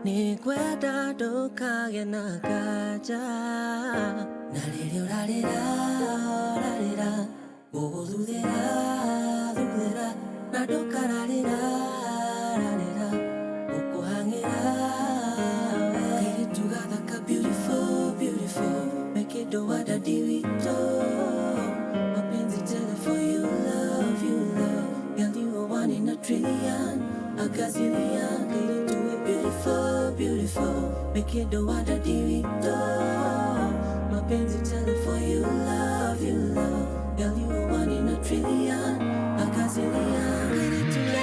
Nikweta doka gena kaja Nalira Bobo dudera Nadoka nalira Boko hangira Get it together ka beautiful Make it do what I do it Mapenzi tele for you love Girl you are one in a trillion A gazillion Get it to it beautiful Make it do what I do it Mapenzi tele for you love Girl you are one in a trillion A gazillion Get it to it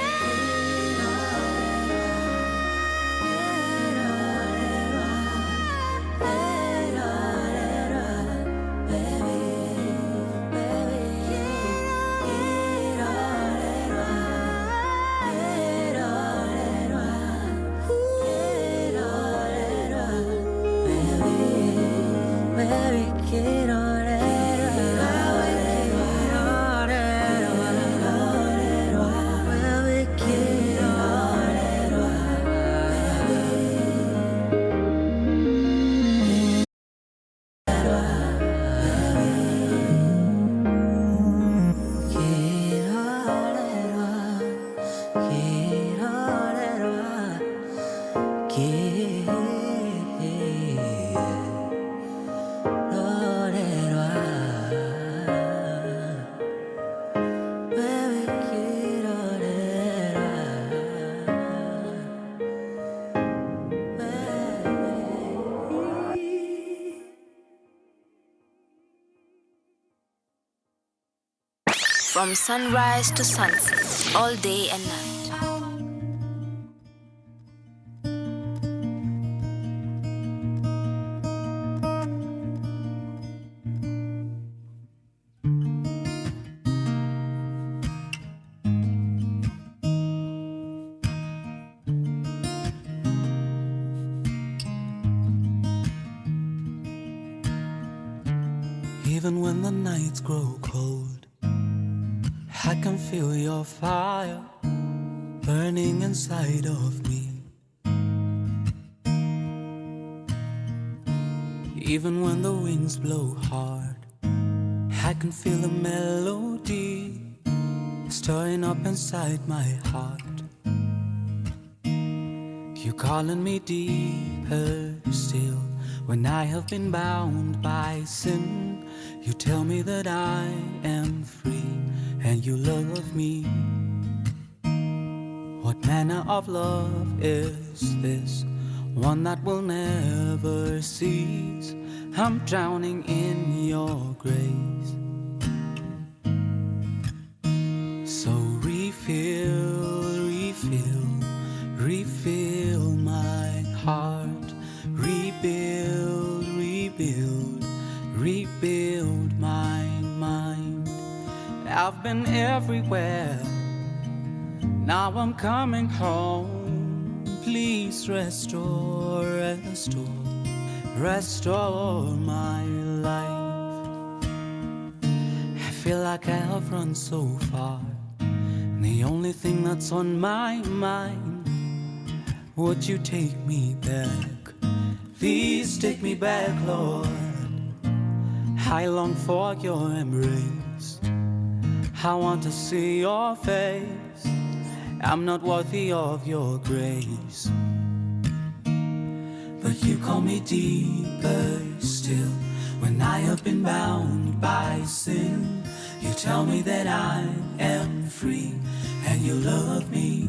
From sunrise to sunset, all day and night. Even when the nights grow cold, I can feel your fire burning inside of me. Even when the winds blow hard, I can feel the melody stirring up inside my heart. You're calling me deeper still. When I have been bound by sin, you tell me that I am free and you love me. What manner of love is this? One that will never cease. I'm drowning in your grace. So refill, refill, refill my heart. Rebuild, rebuild, rebuild my mind. I've been everywhere, now I'm coming home. Please restore, restore, restore my life. I feel like I have run so far, and the only thing that's on my mind, would you take me back? Please take me back, Lord. I long for your embrace. I want to see your face. I'm not worthy of your grace, but you call me deeper still. When I have been bound by sin, you tell me that I am free and you love me.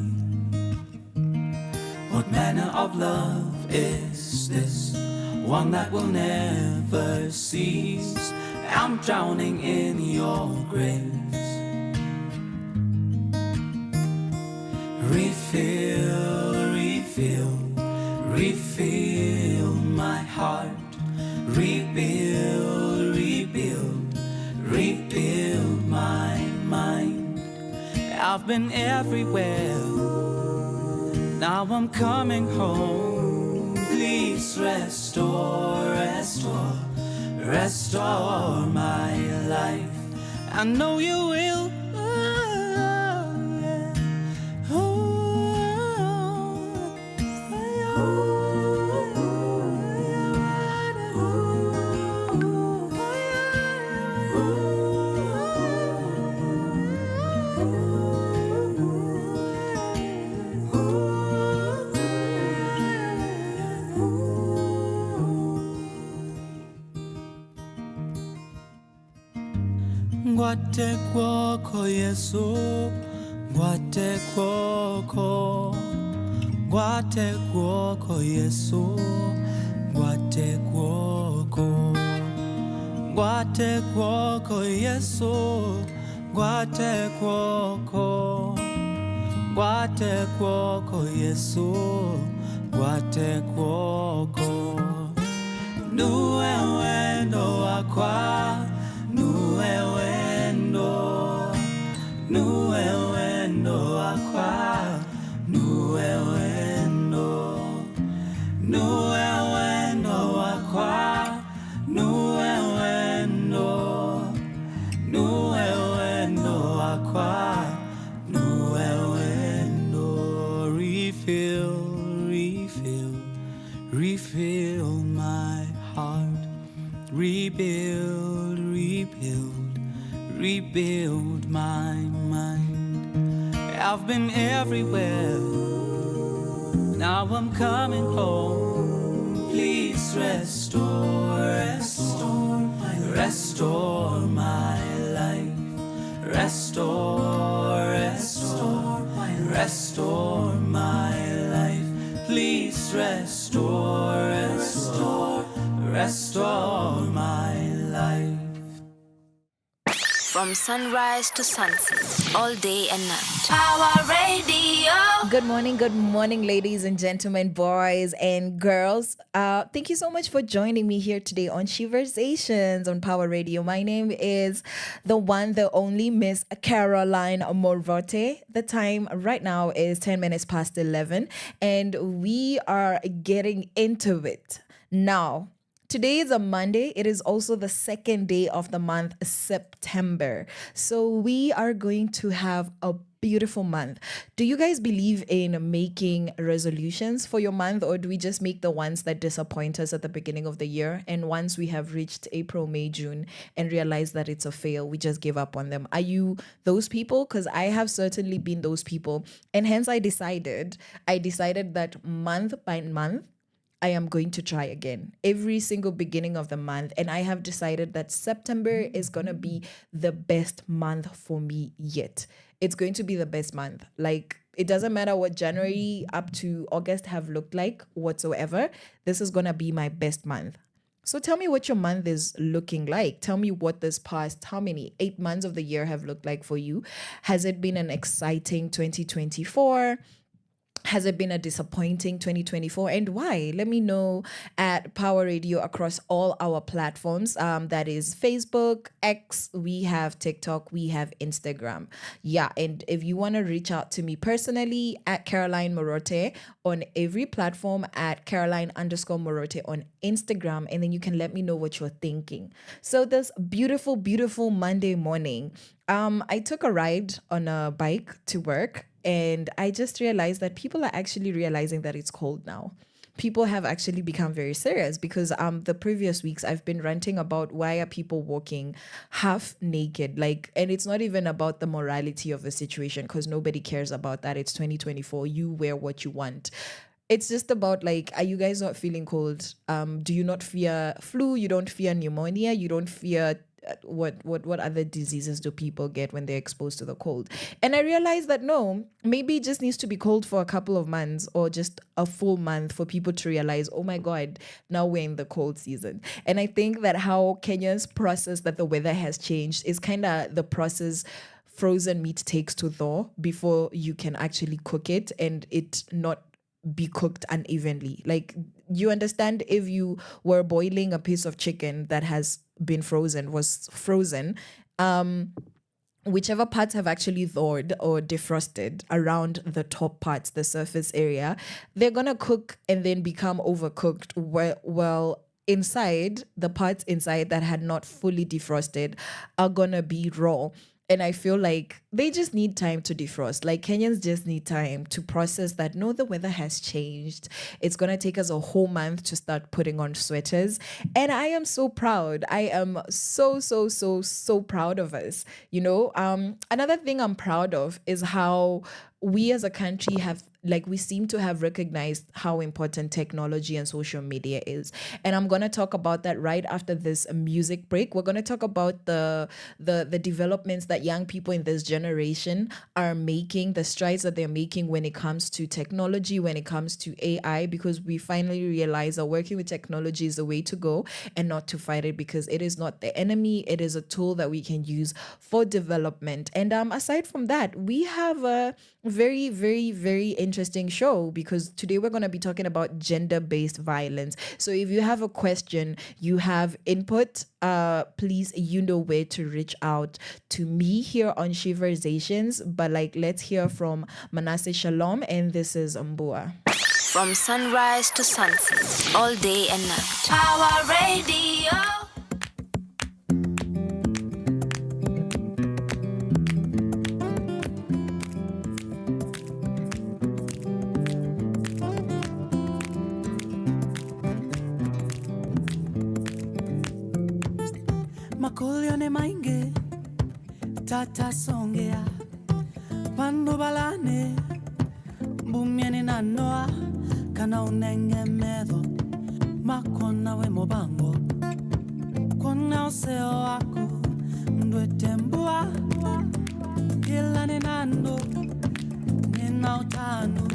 What manner of love is this? One that will never cease. I'm drowning in your grace. Refill, refill, refill my heart. Rebuild, rebuild, rebuild my mind. I've been everywhere, now I'm coming home. Please restore, restore, restore my life. I know you will, Gwate kwoko Yesu, gwate kwoko, gwate kwoko Yesu, gwate kwoko, gwate kwoko Yesu, gwate kwoko, gwate kwoko Yesu, gwate kwoko. Nuwe wendo wakwa, nuwe wendo, nuwe wendo wakwa, nuwe wendo, nuwe wendo wakwa, nuwe wendo, nuwe wendo wakwa, nuwe wendo. Refill, refill, refill my heart. Rebuild, rebuild, rebuild my mind. I've been everywhere, now I'm coming home. Please restore, restore, restore my life. Restore, restore, restore my life. Please restore, restore, restore my life. From sunrise to sunset, all day and night. Power Radio. Good morning, ladies and gentlemen, boys and girls. Thank you so much for joining me here today on Sheversations on Power Radio. My name is the one, the only Miss Caroline Murote. The time right now is 10 minutes past 11, and we are getting into it now. Today is a Monday. It is also the second day of the month, September. So we are going to have a beautiful month. Do you guys believe in making resolutions for your month, or do we just make the ones that disappoint us at the beginning of the year? And once we have reached April, May, June and realize that it's a fail, we just give up on them? Are you those people? Because I have certainly been those people. And hence I decided that month by month, I am going to try again every single beginning of the month. And I have decided that September is going to be the best month for me yet. It's going to be the best month. Like, it doesn't matter what January up to August have looked like whatsoever. This is going to be my best month. So tell me what your month is looking like. Tell me what this past, how many 8 months of the year have looked like for you. Has it been an exciting 2024? Has it been a disappointing 2024, and why? Let me know at Power Radio across all our platforms. That is Facebook, X, we have TikTok, we have Instagram. Yeah, and if you want to reach out to me personally, at Caroline Murote on every platform, at Caroline_Murote on Instagram, and then you can let me know what you're thinking. So this beautiful, beautiful Monday morning, I took a ride on a bike to work. And I just realized that people are actually realizing that it's cold now. People have actually become very serious because the previous weeks I've been ranting about why are people walking half naked, and it's not even about the morality of the situation because nobody cares about that. It's 2024. You wear what you want. It's just about are you guys not feeling cold? Do you not fear flu? You don't fear pneumonia? You don't fear what other diseases do people get when they're exposed to the cold? And I realized that no, maybe it just needs to be cold for a couple of months or just a full month for people to realize, oh my God, now we're in the cold season. And I think that how Kenya's process that the weather has changed is kind of the process frozen meat takes to thaw before you can actually cook it and it not be cooked unevenly. You understand, if you were boiling a piece of chicken that has been was frozen, whichever parts have actually thawed or defrosted around the top parts, the surface area, they're gonna cook and then become overcooked. Well, inside, the parts inside that had not fully defrosted are gonna be raw. And I feel like they just need time to defrost. Kenyans just need time to process that, no, the weather has changed. It's going to take us a whole month to start putting on sweaters. And I am so proud. I am so, so, so, so proud of us. Another thing I'm proud of is how we as a country have like we seem to have recognized how important technology and social media is. And I'm going to talk about that right after this music break. We're going to talk about the developments that young people in this generation are making, the strides that they're making when it comes to technology, when it comes to AI, because we finally realize that working with technology is the way to go and not to fight it, because it is not the enemy. It is a tool that we can use for development. And aside from that, we have a very, very, very interesting show, because today we're going to be talking about gender-based violence. So if you have a question, you have input, please, you know where to reach out to me here on Sheversations. But like, let's hear from Manasseh Shalom, and this is Mbua. From sunrise to sunset, all day and night. Power Radio. Makulione mainge tata songea pando balane bumiene nanoa kana unenge medo makona we mobango kona oseo aku ndwetembua kilane nando nina utanu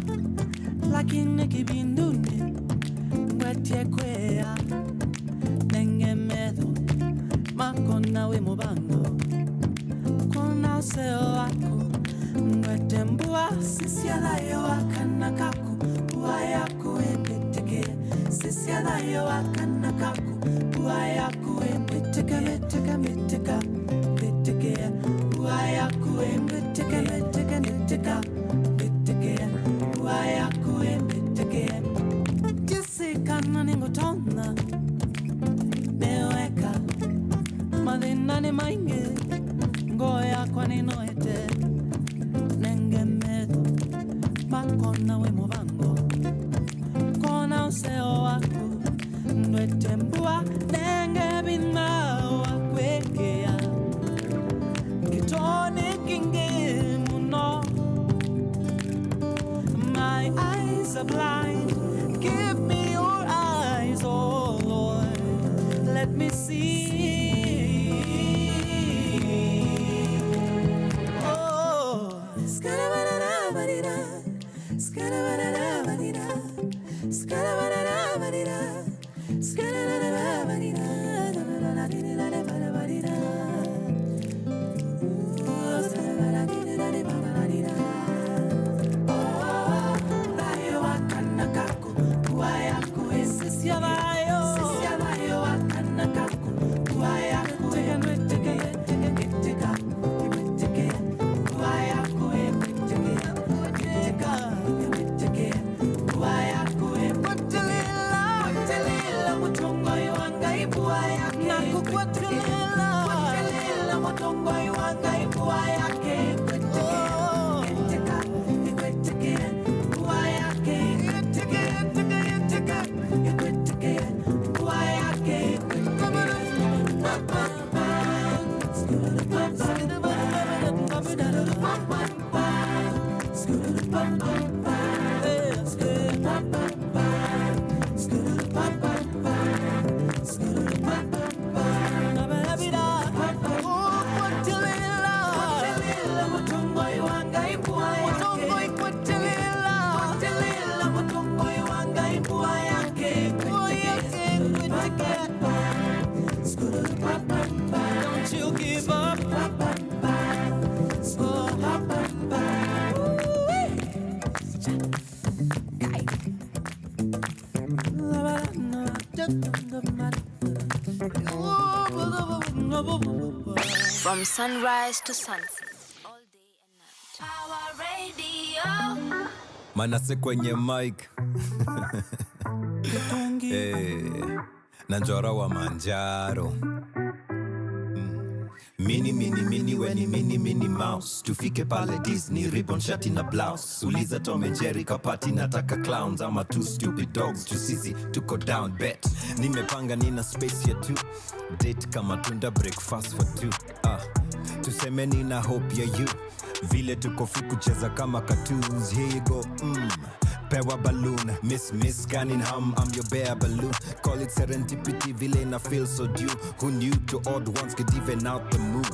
lakini kibinduni ngwetie kwea nenge medo makona we mobango kona oseo aku ndwetembua sisialayo akana kaku uayaku embeteke sisialayo akana kaku uayaku embeteke meteke meteka beteke uayaku embeteke meteke meteka beteke uayaku embeteke Jessica naningotona meweka madina ne mainge ngoya kwa ninoete nenge medo makona we movango kona useo waku nwetembua nenge bina wakwekea kitone kinge muno. My eyes are blind, give me your eyes, oh Lord, let me see. Oh, skarabarabadida, skarabarabadida, skarabarabadida, skarabarabadida, skarabarabadida. From sunrise to sunset, all day and night. Power Radio. Manasseh kwenye mic. Nanjora wa manjaro. Mini weni mini mouse. Tufike pale Disney, ribbon shati na blouse. Uliza Tom and Jerry kapati nataka clowns. Ama two stupid dogs, sisi tuko down bet. Nimepanga nina space ya two. Date kama tunda breakfast for two. Tuseme nina hope ya you. vile tuko free kucheza kama cartoons. Here you go, pewa balloon, miss Cunningham, I'm your bear balloon. Call it serendipity, villain, I feel so due. Who knew to odd ones could even out the mood.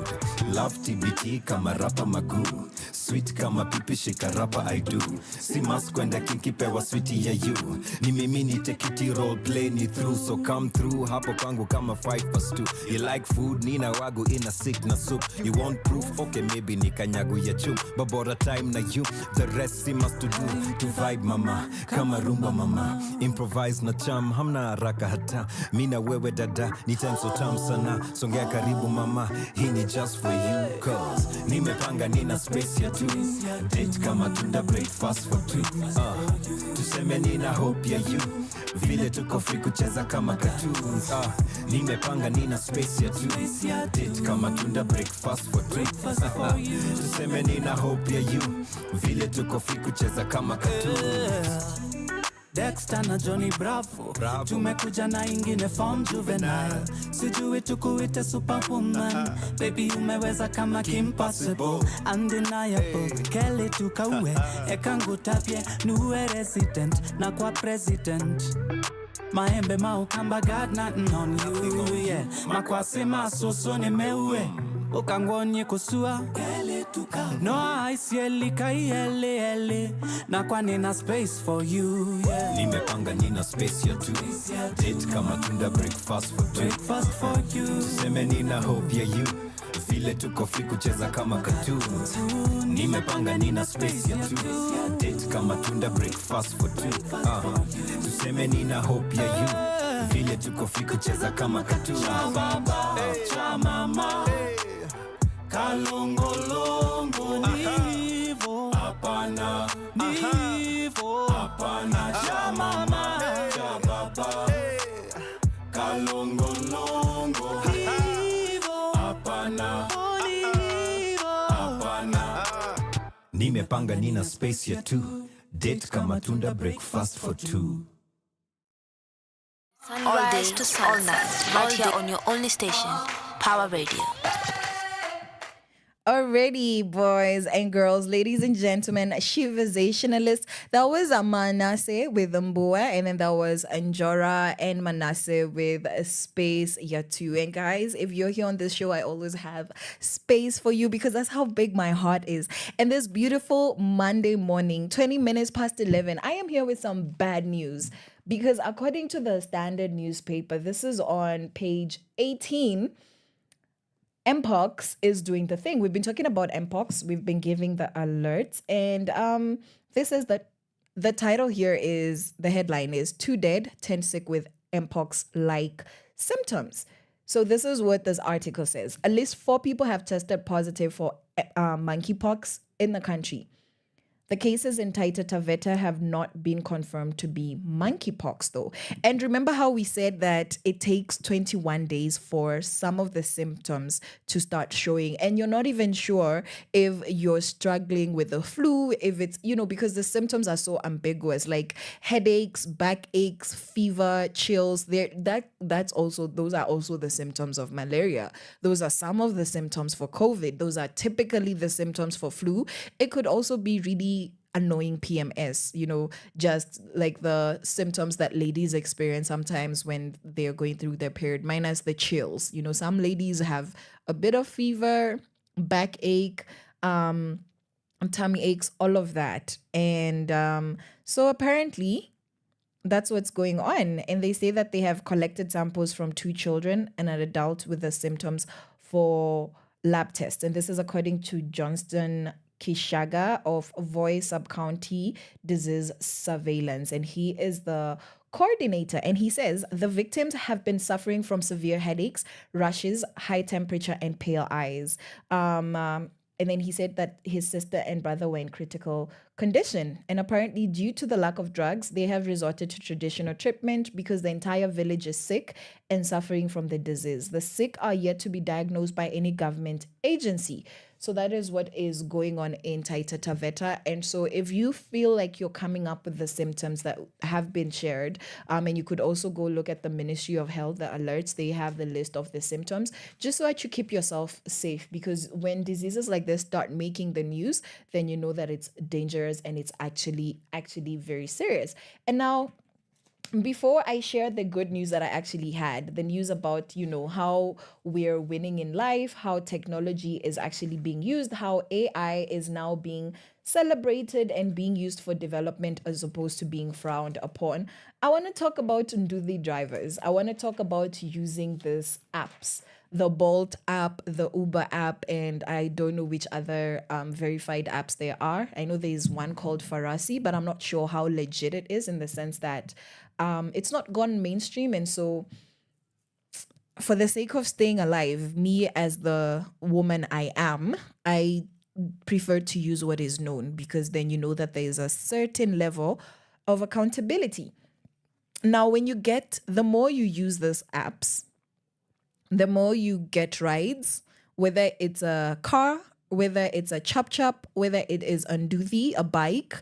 Love TBT kama rapa magoo, sweet kama pipi shika rapa I do. Si mas kwenda kinki pewa sweetie ya you. Ni mimi ni tekiti role play ni through. So come through, hapo kwangu kama 5+2. You like food, nina wagu ina sick na soup. You want proof, okay maybe ni kanyagu ya chum. Babora time na you, the rest si must to do. To vibe mama, kama rumba mama. Improvise na cham, hamna haraka hata. Mina wewe dada, ni time so tam sana. Songea karibu mama, hii ni just for you. Cause nimepanga nina space ya tu. Date kama tunda breakfast for two. Tuseme nina hope ya you. Vile tuko free kucheza kama cartoons. Nimepanga nina space ya tu. Date kama tunda breakfast for two. Tuseme nina hope ya you. Vile tuko free kucheza kama cartoons. Dexter na Johnny Bravo. Tumekuja na ingine form juvenile. Sijui tukuite superwoman. Baby umeweza kama Kim Possible. Undeniable, Kelly tukaue. Ekangu tapie, nuwe resident. Na kwa president Maembe maukamba got nothing on you, yeah. Makwasi masoso ni meue. Ukangonye kusua no aisieli kaiele ele. Na kwa nina space for you, yeah. Nimepanga nina space ya tu. Date kama tunda breakfast for two. Breakfast for you. Tuseme nina hope ya you. Vile tuko free kucheza kama cartoons. Nimepanga nina space ya tu. Date kama tunda breakfast for two. Tuseme nina hope ya you. Vile tuko free kucheza kama cartoons. Cha mama kalongolongo nivo Hapana, nivo hapana. cha mama Cha baba, kalongolongo. nivo Hapana, nivo. hapana. Nimepanga nina space ya tu. Date kama tunda breakfast for two. Sunrise to sunset, right here on your only station, Power Radio. Already, boys and girls, ladies and gentlemen, Sheversationalists. That was a Manasseh with Mbua, and then that was Anjora and Manasseh with Space Yatu. And guys, if you're here on this show, I always have space for you because that's how big my heart is. And this beautiful Monday morning, 20 minutes past 11, I am here with some bad news. Because according to the Standard newspaper, this is on page 18, Mpox is doing the thing. We've been talking about Mpox. We've been giving the alerts. And this is the title here is, the headline is 2 dead, 10 sick with Mpox-like symptoms. So this is what this article says. At least 4 people have tested positive for monkeypox in the country. The cases in Taita Taveta have not been confirmed to be monkeypox, though. And remember how we said that it takes 21 days for some of the symptoms to start showing. And you're not even sure if you're struggling with the flu, if it's, because the symptoms are so ambiguous, like headaches, backaches, fever, chills. Those are also the symptoms of malaria. Those are some of the symptoms for COVID. Those are typically the symptoms for flu. It could also be really annoying PMS, just like the symptoms that ladies experience sometimes when they're going through their period, minus the chills. Some ladies have a bit of fever, backache, tummy aches, all of that. And so apparently that's what's going on. And they say that they have collected samples from 2 children and an adult with the symptoms for lab tests. And this is according to Johnston Kishaga of Voi Sub-County Disease Surveillance. And he is the coordinator. And he says the victims have been suffering from severe headaches, rashes, high temperature, and pale eyes. And then he said that his sister and brother were in critical condition. And apparently, due to the lack of drugs, they have resorted to traditional treatment because the entire village is sick and suffering from the disease. The sick are yet to be diagnosed by any government agency. So that is what is going on in Taita Taveta. And so if you feel like you're coming up with the symptoms that have been shared, and you could also go look at the Ministry of Health, the alerts, they have the list of the symptoms, just so that you keep yourself safe. Because when diseases like this start making the news, then you know that it's dangerous and it's actually very serious. And now, before I share the good news that I actually had, the news about, how we're winning in life, how technology is actually being used, how AI is now being celebrated and being used for development as opposed to being frowned upon, I want to talk about Nduthi drivers. I want to talk about using these apps, the Bolt app, the Uber app, and I don't know which other verified apps there are. I know there's one called Farasi, but I'm not sure how legit it is, in the sense that it's not gone mainstream. And so, for the sake of staying alive, me as the woman I am, I prefer to use what is known, because then you know that there is a certain level of accountability. Now, the more you use these apps, the more you get rides, whether it's a car, whether it's a chop chop, whether it is a nduthi, a bike,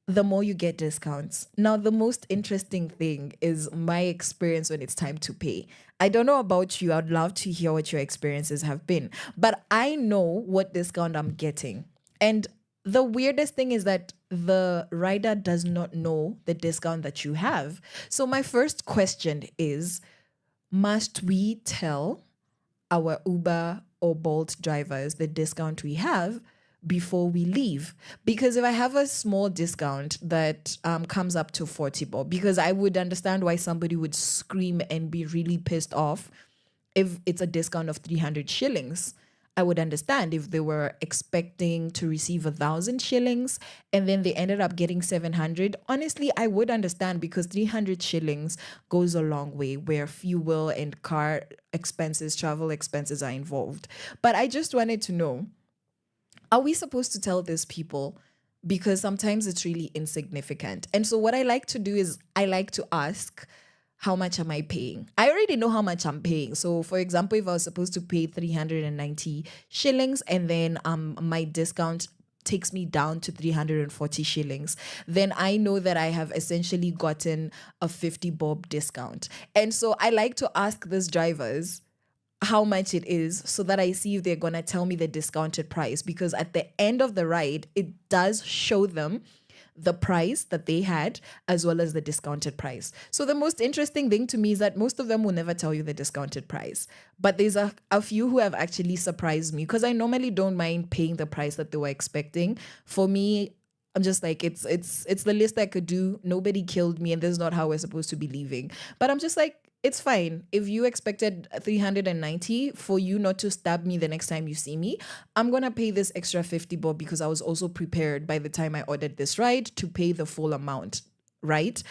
the more you get discounts. Now, the most interesting thing is my experience when it's time to pay. I don't know about you. I'd love to hear what your experiences have been, but I know what discount I'm getting. And the weirdest thing is that the rider does not know the discount that you have. So my first question is, must we tell our Uber or Bolt drivers the discount we have before we leave? Because if I have a small discount that comes up to 40 bob, because I would understand why somebody would scream and be really pissed off if it's a discount of 300 shillings. I would understand if they were expecting to receive 1,000 shillings and then they ended up getting 700. Honestly, I would understand, because 300 shillings goes a long way, where fuel and car expenses, travel expenses are involved. But I just wanted to know, are we supposed to tell these people? Because sometimes it's really insignificant. And so what I like to do is I like to ask, how much am I paying? I already know how much I'm paying. So for example, if I was supposed to pay 390 shillings and then my discount takes me down to 340 shillings, then I know that I have essentially gotten a 50 bob discount. And so I like to ask these drivers how much it is, so that I see if they're going to tell me the discounted price, because at the end of the ride, it does show them the price that they had as well as the discounted price. So the most interesting thing to me is that most of them will never tell you the discounted price, but there's a few who have actually surprised me, because I normally don't mind paying the price that they were expecting. For me, I'm just like, it's the least I could do. Nobody killed me, and this is not how we're supposed to be leaving. But I'm just like, it's fine. If you expected 390, for you not to stab me the next time you see me, I'm going to pay this extra 50 bob, because I was also prepared by the time I ordered this ride to pay the full amount, right?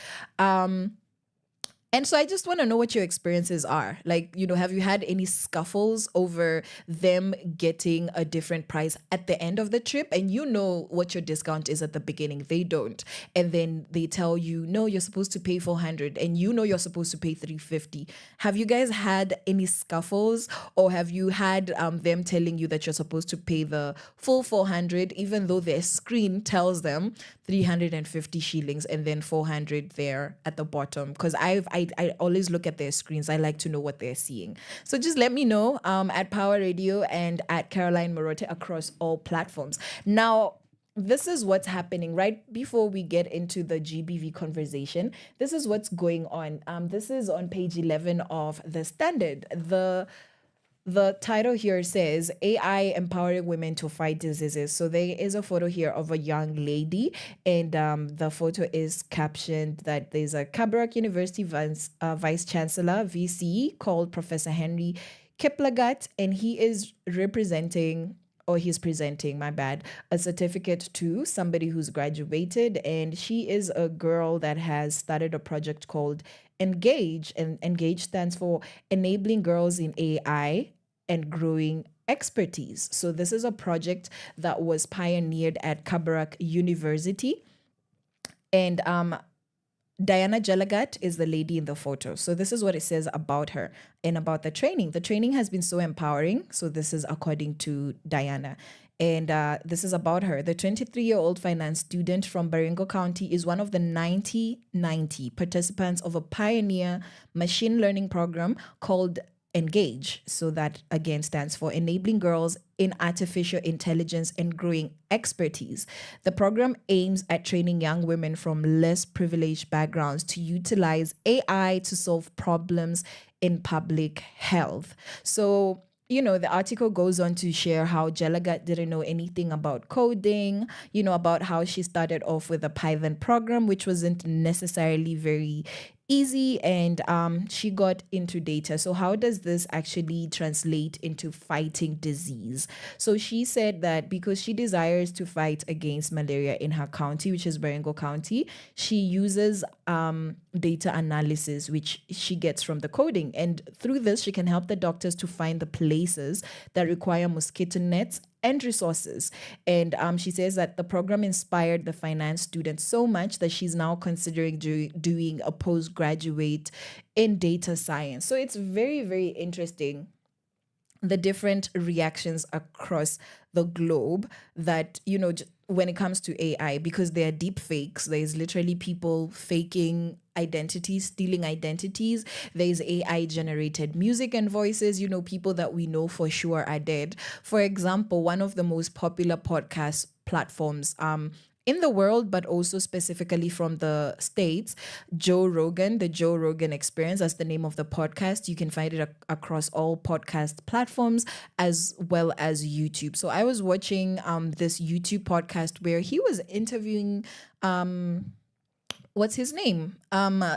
And so I just want to know what your experiences are. Like, have you had any scuffles over them getting a different price at the end of the trip? And you know what your discount is at the beginning. They don't. And then they tell you, no, you're supposed to pay 400, and you know you're supposed to pay 350. Have you guys had any scuffles, or have you had them telling you that you're supposed to pay the full 400, even though their screen tells them 350 shillings and then 400 there at the bottom? Because I always look at their screens. I like to know what they're seeing. So just let me know at Power Radio and at Caroline Murote across all platforms. Now, this is what's happening right before we get into the GBV conversation. This is what's going on. This is on page 11 of the Standard. The title here says AI empowering women to fight diseases. So there is a photo here of a young lady, and the photo is captioned that there's a Kabarak University Vice Chancellor, VC, called Professor Henry Kiplagat, and he is he's presenting, a certificate to somebody who's graduated, and she is a girl that has started a project called Engage, and Engage stands for Enabling Girls in AI and Growing Expertise. So this is a project that was pioneered at Kabarak University, and Diana Jelagat is the lady in the photo. So this is what it says about her and about the training. The training has been so empowering. So this is according to Diana. And this is about her. The 23-year-old finance student from Baringo County is one of the 90 participants of a pioneer machine learning program called Engage. So that again stands for Enabling Girls in Artificial Intelligence and Growing Expertise. The program aims at training young women from less privileged backgrounds to utilize AI to solve problems in public health. So the article goes on to share how Jelagat didn't know anything about coding, about how she started off with a Python program, which wasn't necessarily very easy, and she got into data. So how does this actually translate into fighting disease? So she said that because she desires to fight against malaria in her county, which is Baringo County, she uses data analysis, which she gets from the coding. And through this, she can help the doctors to find the places that require mosquito nets and resources. And she says that the program inspired the finance student so much that she's now considering doing a postgraduate in data science. So it's very, very interesting, the different reactions across the globe that, when it comes to AI, because there are deep fakes. There's literally people faking identities, stealing identities. There's AI generated music and voices, people that we know for sure are dead. For example, one of the most popular podcast platforms, in the world, but also specifically from the States, Joe Rogan, the Joe Rogan Experience, that's the name of the podcast. You can find it across all podcast platforms as well as YouTube. So I was watching this YouTube podcast where he was interviewing what's his name?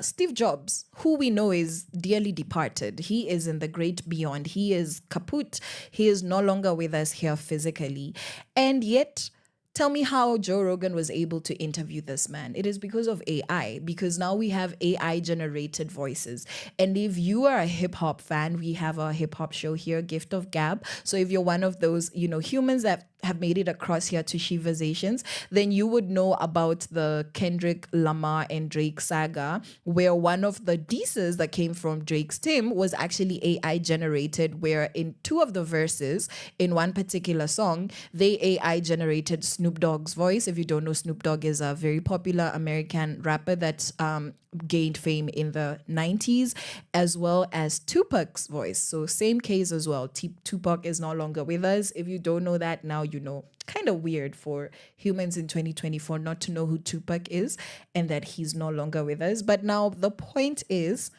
Steve Jobs, who we know is dearly departed. He is in the great beyond. He is kaput. He is no longer with us here physically. And yet, tell me how Joe Rogan was able to interview this man. It is because of AI, because now we have AI generated voices. And if you are a hip hop fan, we have a hip hop show here, Gift of Gab. So if you're one of those, humans that have made it across here to Sheversations, then you would know about the Kendrick Lamar and Drake saga, where one of the disses that came from Drake's team was actually AI generated, where in two of the verses in one particular song, they AI generated Snoop Dogg's voice. If you don't know, Snoop Dogg is a very popular American rapper that gained fame in the 90s, as well as Tupac's voice. So same case as well. Tupac is no longer with us. If you don't know that, now you know. Kind of weird for humans in 2024 not to know who Tupac is and that he's no longer with us. But now the point is,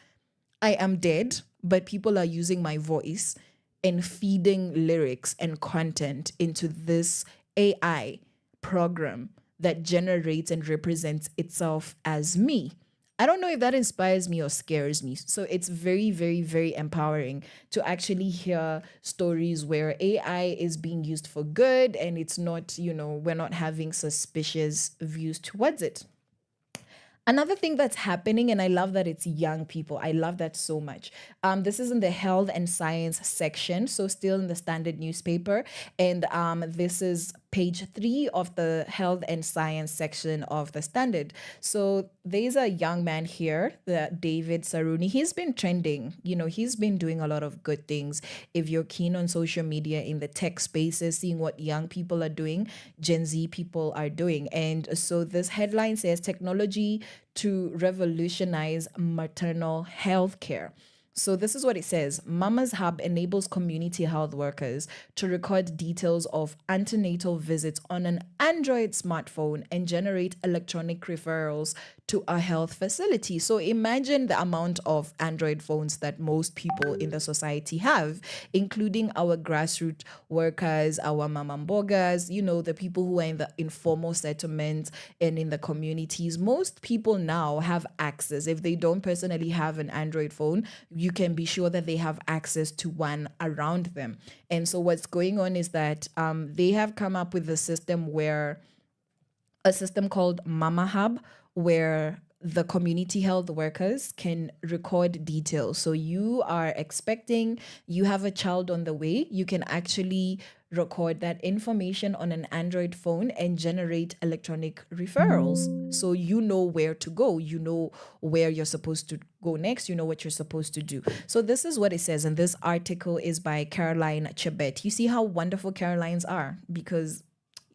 I am dead, but people are using my voice and feeding lyrics and content into this AI program that generates and represents itself as me. I don't know if that inspires me or scares me. So it's very, very, very empowering to actually hear stories where AI is being used for good and it's not, we're not having suspicious views towards it. Another thing that's happening, and I love that it's young people. I love that so much. This is in the health and science section, so still in the Standard newspaper. And this is page 3 of the health and science section of the Standard. So there's a young man here, David Saruni. He's been trending. He's been doing a lot of good things. If you're keen on social media in the tech spaces, seeing what young people are doing, Gen Z people are doing. And so this headline says technology to revolutionize maternal health care. So this is what it says. Mama's Hub enables community health workers to record details of antenatal visits on an Android smartphone and generate electronic referrals to a health facility. So imagine the amount of Android phones that most people in the society have, including our grassroots workers, our mamambogas, the people who are in the informal settlements and in the communities. Most people now have access. If they don't personally have an Android phone, you can be sure that they have access to one around them. And so what's going on is that they have come up with a system called Mama Hub, where the community health workers can record details. So you are expecting, you have a child on the way, you can actually record that information on an Android phone and generate electronic referrals. So you know where to go, you know where you're supposed to go next, you know what you're supposed to do. So this is what it says, and this article is by Caroline Chebet. You see how wonderful Carolines are, because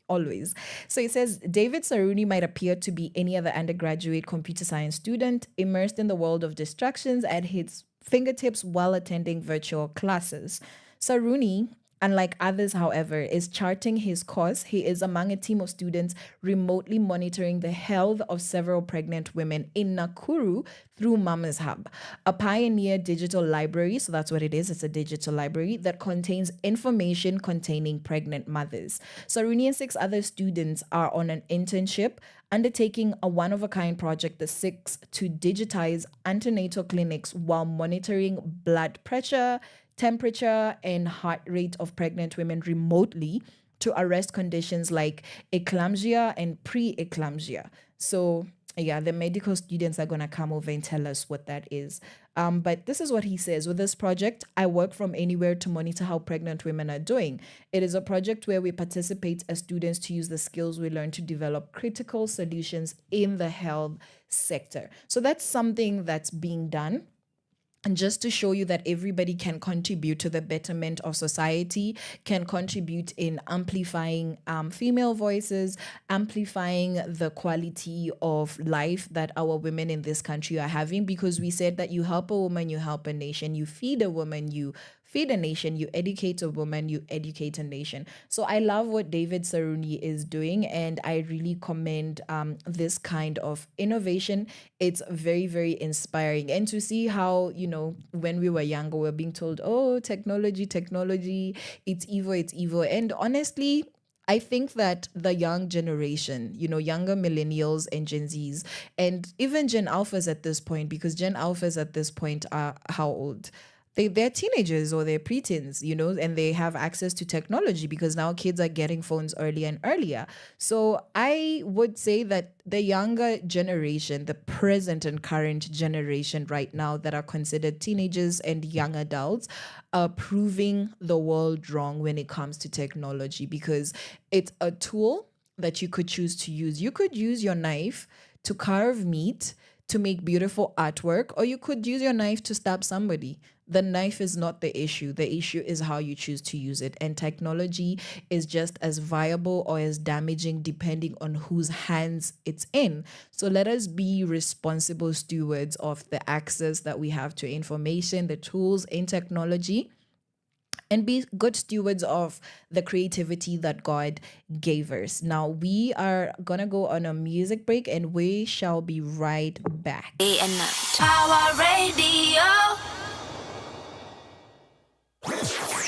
always. So it says David Saruni might appear to be any other undergraduate computer science student immersed in the world of distractions at his fingertips while attending virtual classes. Saruni, unlike others, however, is charting his course. He is among a team of students remotely monitoring the health of several pregnant women in Nakuru through Mama's Hub, a pioneer digital library. So that's what it is. It's a digital library that contains information containing pregnant mothers. Saruni and 6 other students are on an internship undertaking a one-of-a-kind project, the 6, to digitize antenatal clinics while monitoring blood pressure, temperature, and heart rate of pregnant women remotely to arrest conditions like eclampsia and pre-eclampsia. So yeah, the medical students are going to come over and tell us what that is. But this is what he says. With this project, I work from anywhere to monitor how pregnant women are doing. It is a project where we participate as students to use the skills we learn to develop critical solutions in the health sector. So that's something that's being done. And just to show you that everybody can contribute to the betterment of society, can contribute in amplifying female voices, amplifying the quality of life that our women in this country are having, because we said that you help a woman, you help a nation, you feed a woman, you feed a nation, you educate a woman, you educate a nation. So I love what David Saruni is doing, and I really commend this kind of innovation. It's very, very inspiring. And to see how, you know, when we were younger, we were being told, oh, technology, it's evil, it's evil. And honestly, I think that the young generation, you know, younger millennials and Gen Zs, and even Gen Alphas at this point, because Gen Alphas at this point are how old? They're teenagers or they're preteens, you know, and they have access to technology because now kids are getting phones earlier and earlier. So I would say that the younger generation, the present and current generation right now that are considered teenagers and young adults, are proving the world wrong when it comes to technology, because it's a tool that you could choose to use. You could use your knife to carve meat, to make beautiful artwork, or you could use your knife to stab somebody. The knife is not the issue. The issue is how you choose to use it. And technology is just as viable or as damaging depending on whose hands it's in. So let us be responsible stewards of the access that we have to information, the tools in technology, and be good stewards of the creativity that God gave us. Now, we are going to go on a music break and we shall be right back. Day and night. Power Radio.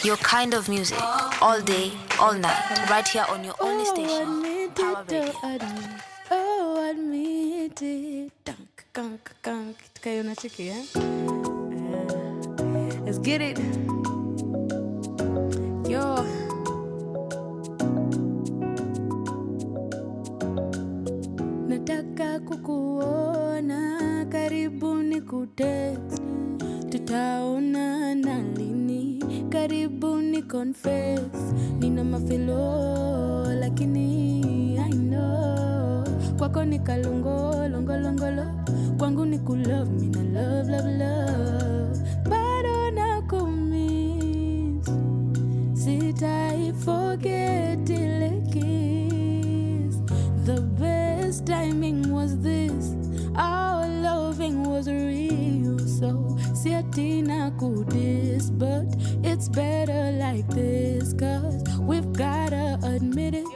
Your kind of music, all day, all night, right here on your only station, Power Radio. Oh, admit it. Kayo na chiki, eh? Let's get it. Yo. Nataka kukuona, karibu nikutext. Tutaona na lini, karibu ni confess. Nina mafilo, lakini I know. Kwako ni kalongo, longolo. Kwangu ni kulove, mina love. Bado na kumiss, sitai forget ile kiss. The best timing was this, our loving was real. So siatina kudis, but it's better like this, cause we've gotta admit it.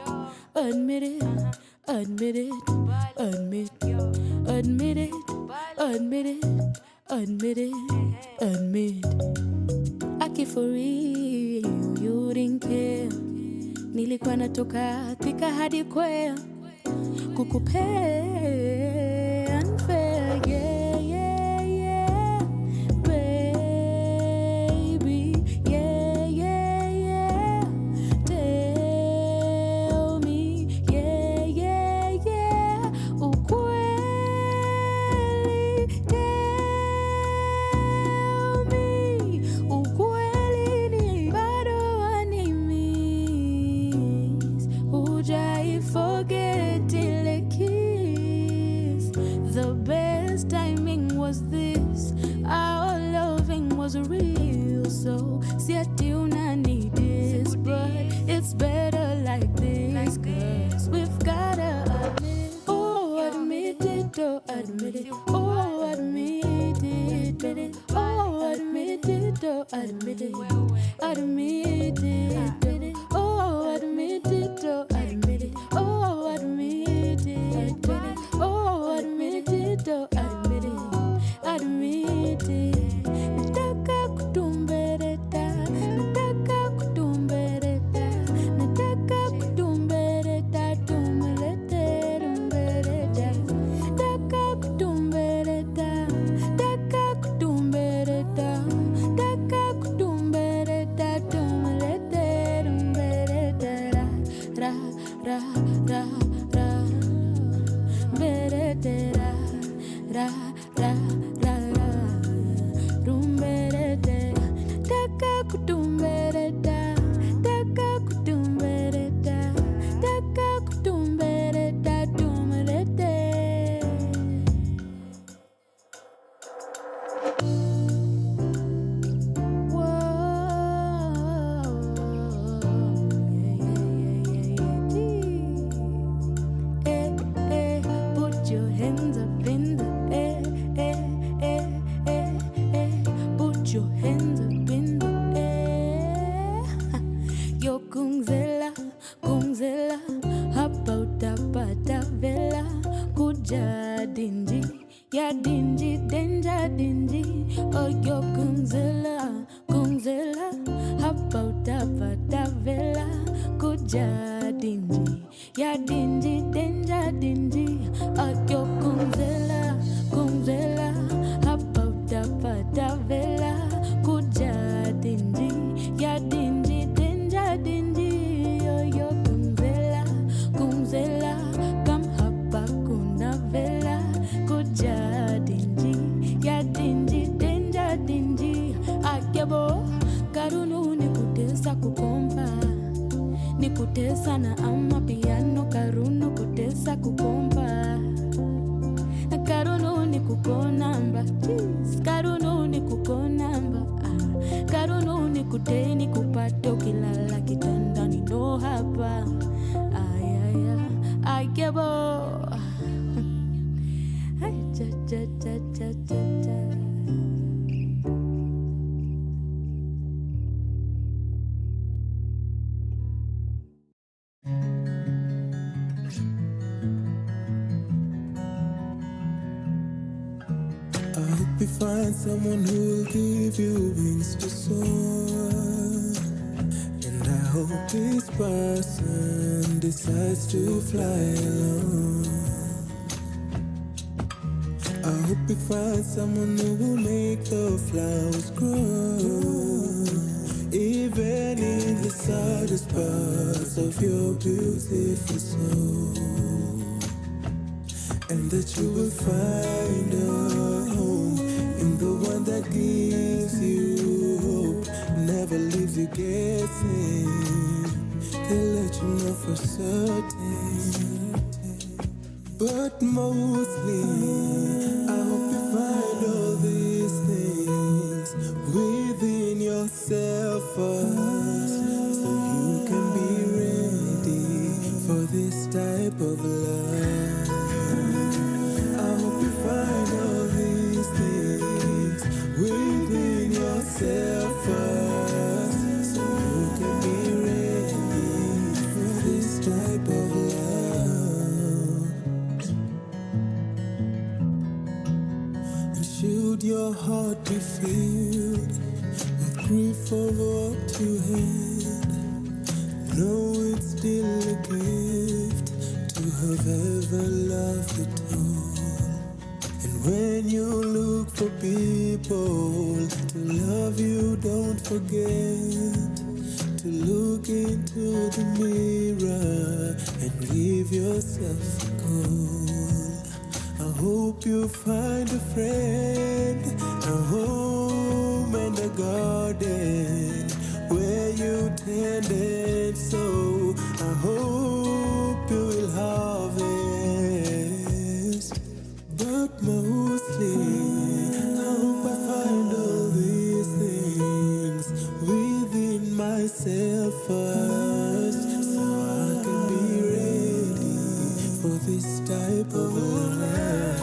Aki for real, you didn't care. Nilikuwa natoka thika hadi kwea kukupea unfair, yeah, baby, yeah, tell me, yeah, ukweli, tell me, ukweli ni bado wanimi. forgetting the kiss. The best timing was this. Our loving was real. So, see, I need this, but it's better like this. Cause we've gotta admit it. Oh, admit it, oh, admit it. Oh, admit it. Oh, admit it, oh, admit it. Admit it. Oh, admit it, oh, admit it. Oh, admit it. Oh, admit it, oh, admit it. Admit it. Nataka kutumbereta, nataka kutumbereta, nataka kutumbereta, tumelete rumbereta. Nataka kutumbereta, nataka kutumbereta, nataka kutumbereta, tumelete rumbereta. Ra ra ra ra, beretera. Ra ra ra ra, rumberete. Taka kutumbereta, taka kutumbereta, taka kutumbereta, tumelete. Put your hands up in the air, put your hands up in the air. Yo kungzela, kungzela, hapa utapata vela. Kuja dinji, ya dinji, denja dinji. Oh yo kungzela, kungzela, hapa utapata vela. Kuja dinji, ya dinji, denja dinji. Oh yo kungzela, kungzela, hapa utapata vela. Kuja dinji, ya dinji, denja dinji. Oh yo kungzela, kungzela, kam hapa kuna vela. Kuja dinji, ya dinji, denja dinji. Akebo, karunu nikutesa kukomba. Nikutesa na ama piano, karuno kutesa kukomba. Na karuno nikukonamba, karuno nikukonamba. Karuno nikute nikupate ukilala kitandani, no hapa. Akebo. Ay, cha cha cha cha cha cha. I hope you find someone who will give you wings to soar. And I hope this person decides to fly alone. I hope you find someone who will make the flowers grow, even in the saddest parts of your beautiful soul. And that you will find a home in the one that gives you hope, never leaves you guessing. They'll let you know for certain. But mostly, I hope you find all these things within yourself first, so you can be ready for this type of love. I hope you find all these things within yourself first, so you can be ready for this type of love. And should your heart be filled with grief for what you had, know it's still a gift to have ever loved at all. And when you look for people to love you, don't forget to look into the mirror and give yourself a call. I hope you find a friend, a home and a garden where you tend and sow. I hope you will have this type of love.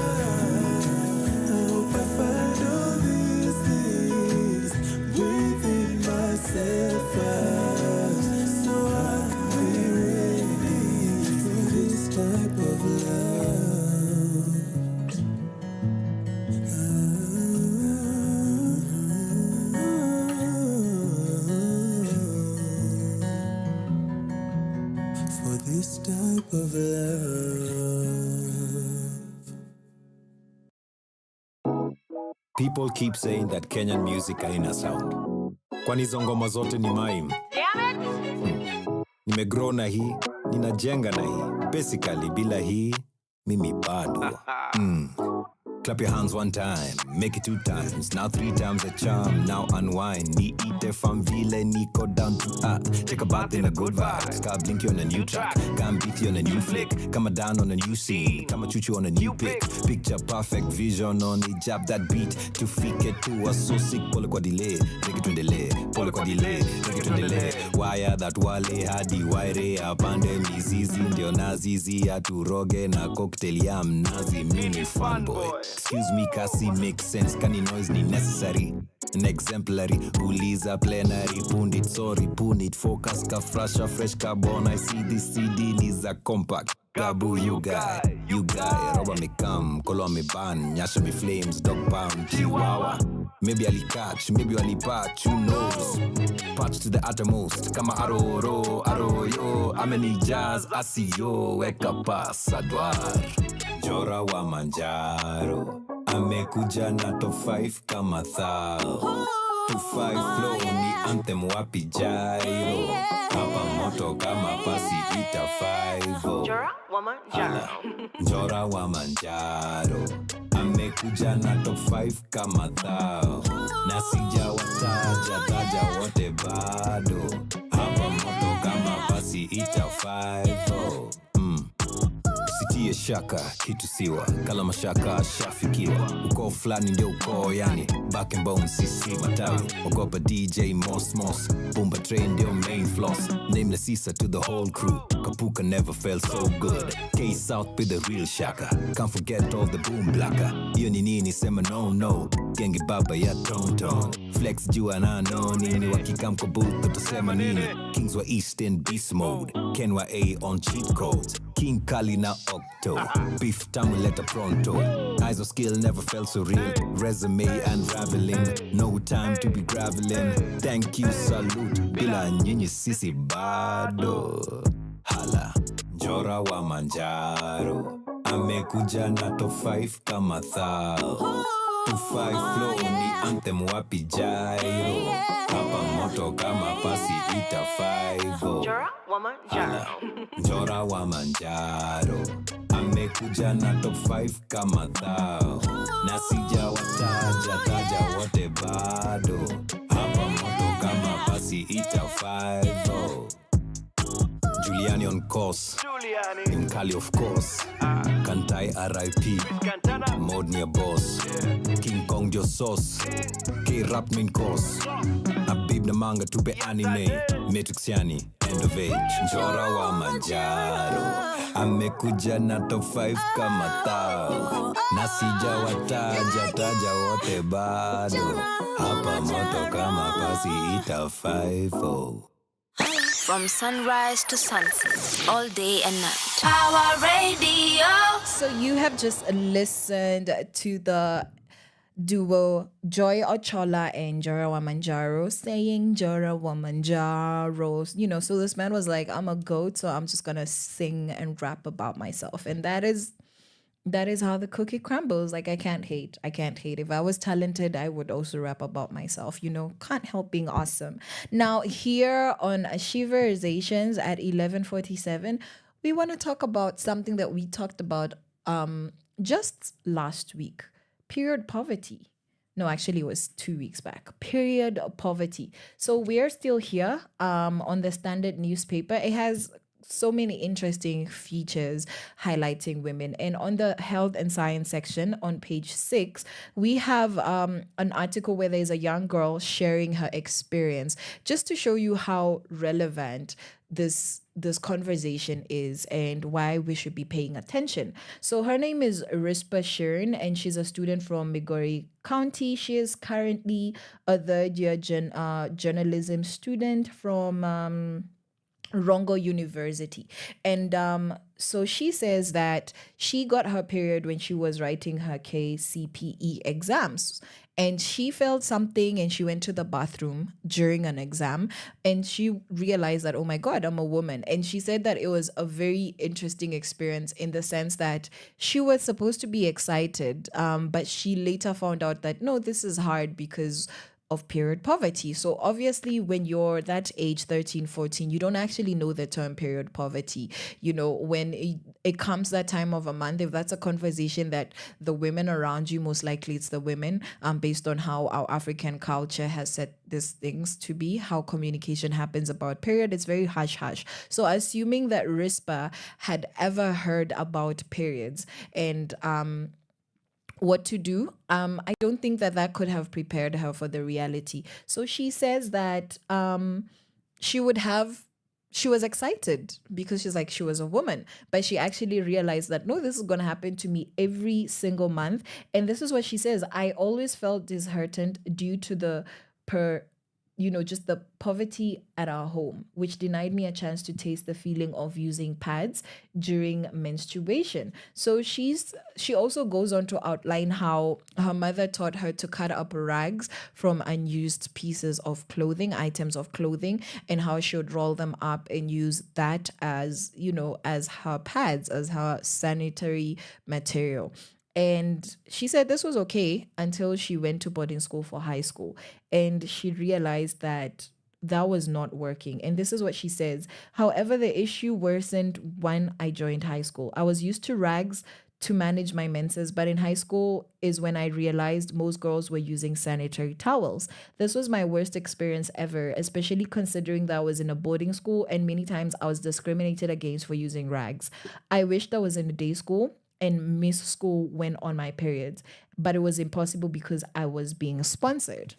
I hope I find all these things within myself first, so I can be ready for this type of love. For this type of love. People keep saying that Kenyan music haina sound. Kwani hizo ngoma zote ni mime? Nimegrow na hii, ninajenga na hii. Basically bila hii, mimi bado. Clap your hands one time, make it 2 times, now 3 times a charm, now unwind. Ni ite fam vile, niko down to take a bath in a good vibe. Ska blinky on a new track, come beatty on a new flick. Come down on a new scene, come chuchu on a new pick. Picture perfect vision on it, jab that beat. To fike to a so sick, pole kwa delay. Take it to delay, pole kwa delay. Take it to delay. Wire that wale hadi waire apande mizizi. Ndio nazizi aturoge na cocktail ya mnazi. Mini fanboy. Excuse me, kasi make sense, kani noise ni necessary. An exemplary, uliza plenary, pundit, sorry, punit, focus ka fresh carbon. I see this CD needs a compact. Gabu, you guy, roba me come, kolo me ban, nyasha me flames, dog pound, chihuahua. Maybe Ali catch, maybe Ali patch, who knows? Patch to the uttermost, kama aro yo, ameni jazz, asiyo, weka pass, adwar. Jora wa Manjaro, amekuja na top 5 kama thao. 2-5 flow ni anthem wapi jairo. Hapa moto kama pasi ita 5. Jora wa Manjaro, amekuja na top 5 kama thao. Na sija wataja wote bado. Hapa moto kama pasi ita 5. Sitie shaka, kitu siwa. Kala mashaka, shafikiwa. Uko flani ndio uko yani. Back and bone, sisi matawi. Wagopa DJ, Moss. Boomba train ndio main floss. Nameless Sisa to the whole crew. Kapuka never felt so good. K-South be the real shaka. Can't forget all the boom blaka. Iyo ni nini sema no. Gengi baba ya tonton. Flex jua na nini. Wakikam kwa booth tutasema nini. Kings wa East in beast mode. Ken wa A on cheat codes. King Kali na Octo. Beef tamu leta pronto. Eyes of skill never felt so real. Resume unraveling. No time to be graveling. Thank you, salute. Bila nyinyi sisi bado. Hala, Jora wa Manjaro, amekuja na top 5 kama thao. 2-5 flow ni anthem wapi jairo. Hapa moto kama pasi ita 5. Hala, Jora wa Manjaro, amekuja na top 5 kama thao. Na sija wataja wote bado. Hapa moto kama pasi ita 5. Giuliani on course, ni mkali of course. Kantai RIP, mode ni a boss. King Kong ndio sauce, K-rap main course. Habib na manga tupe anime, Matrix yani end of age. Jora wa Manjaro, amekuja na top 5 kama thao. Na sija wataja wote bado. Hapa moto kama pasi ita 5. From sunrise to sunset, all day and night. Our radio. So you have just listened to the duo Joy Ochola and Jora Wamanjaro saying Jora Wamanjaro. You know, so this man was like, I'm a goat, so I'm just gonna sing and rap about myself. And that is how the cookie crumbles. Like, I can't hate. If I was talented, I would also rap about myself. You know, can't help being awesome. Now, here on Sheversations at 11:47, we want to talk about something that we talked about just last week. Period poverty. No, actually, it was 2 weeks back. Period poverty. So we're still here on the Standard newspaper. It has so many interesting features highlighting women. And on the health and science section on page 6, we have an article where there's a young girl sharing her experience just to show you how relevant this conversation is and why we should be paying attention. So her name is Rispa Shern, and she's a student from Migori County. She is currently a third year journalism student from Rongo University. And so she says that she got her period when she was writing her KCPE exams. And she felt something and she went to the bathroom during an exam and she realized that, oh my God, I'm a woman. And she said that it was a very interesting experience in the sense that she was supposed to be excited, but she later found out that no, this is hard because of period poverty. So obviously when you're that age 13, 14, you don't actually know the term period poverty. You know, when it comes that time of a month, if that's a conversation that the women around you, most likely it's the women, based on how our African culture has set these things to be, how communication happens about period, it's very hush hush. So assuming that Rispa had ever heard about periods and what to do. I don't think that that could have prepared her for the reality. So she says that she would have. She was excited because she's like, she was a woman, but she actually realized that no, this is going to happen to me every single month. And this is what she says: I always felt disheartened due to the per just the poverty at our home, which denied me a chance to taste the feeling of using pads during menstruation. So she also goes on to outline how her mother taught her to cut up rags from unused pieces of clothing, items of clothing, and how she would roll them up and use that as, as her pads, as her sanitary material. And she said this was okay until she went to boarding school for high school. And she realized that that was not working. And this is what she says. However, the issue worsened when I joined high school. I was used to rags to manage my menses, but in high school is when I realized most girls were using sanitary towels. This was my worst experience ever, especially considering that I was in a boarding school and many times I was discriminated against for using rags. I wished I was in a day school and miss school when on my periods, but it was impossible because I was being sponsored.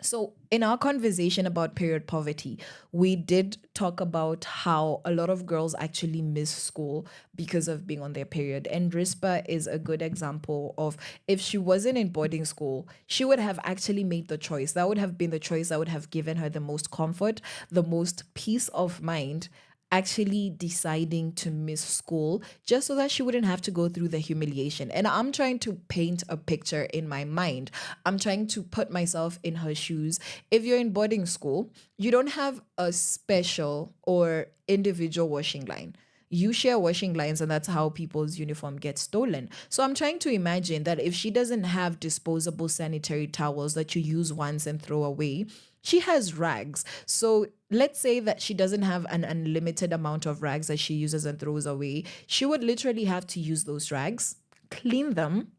So, in our conversation about period poverty, we did talk about how a lot of girls actually miss school because of being on their period. And Rispa is a good example of if she wasn't in boarding school, she would have actually made the choice. That would have been the choice that would have given her the most comfort, the most peace of mind, actually deciding to miss school just so that she wouldn't have to go through the humiliation. And I'm trying to paint a picture in my mind. I'm trying to put myself in her shoes. If you're in boarding school, you don't have a special or individual washing line. You share washing lines, and that's how people's uniform gets stolen. So I'm trying to imagine that if she doesn't have disposable sanitary towels that you use once and throw away, she has rags. So let's say that she doesn't have an unlimited amount of rags that she uses and throws away. She would literally have to use those rags, clean them,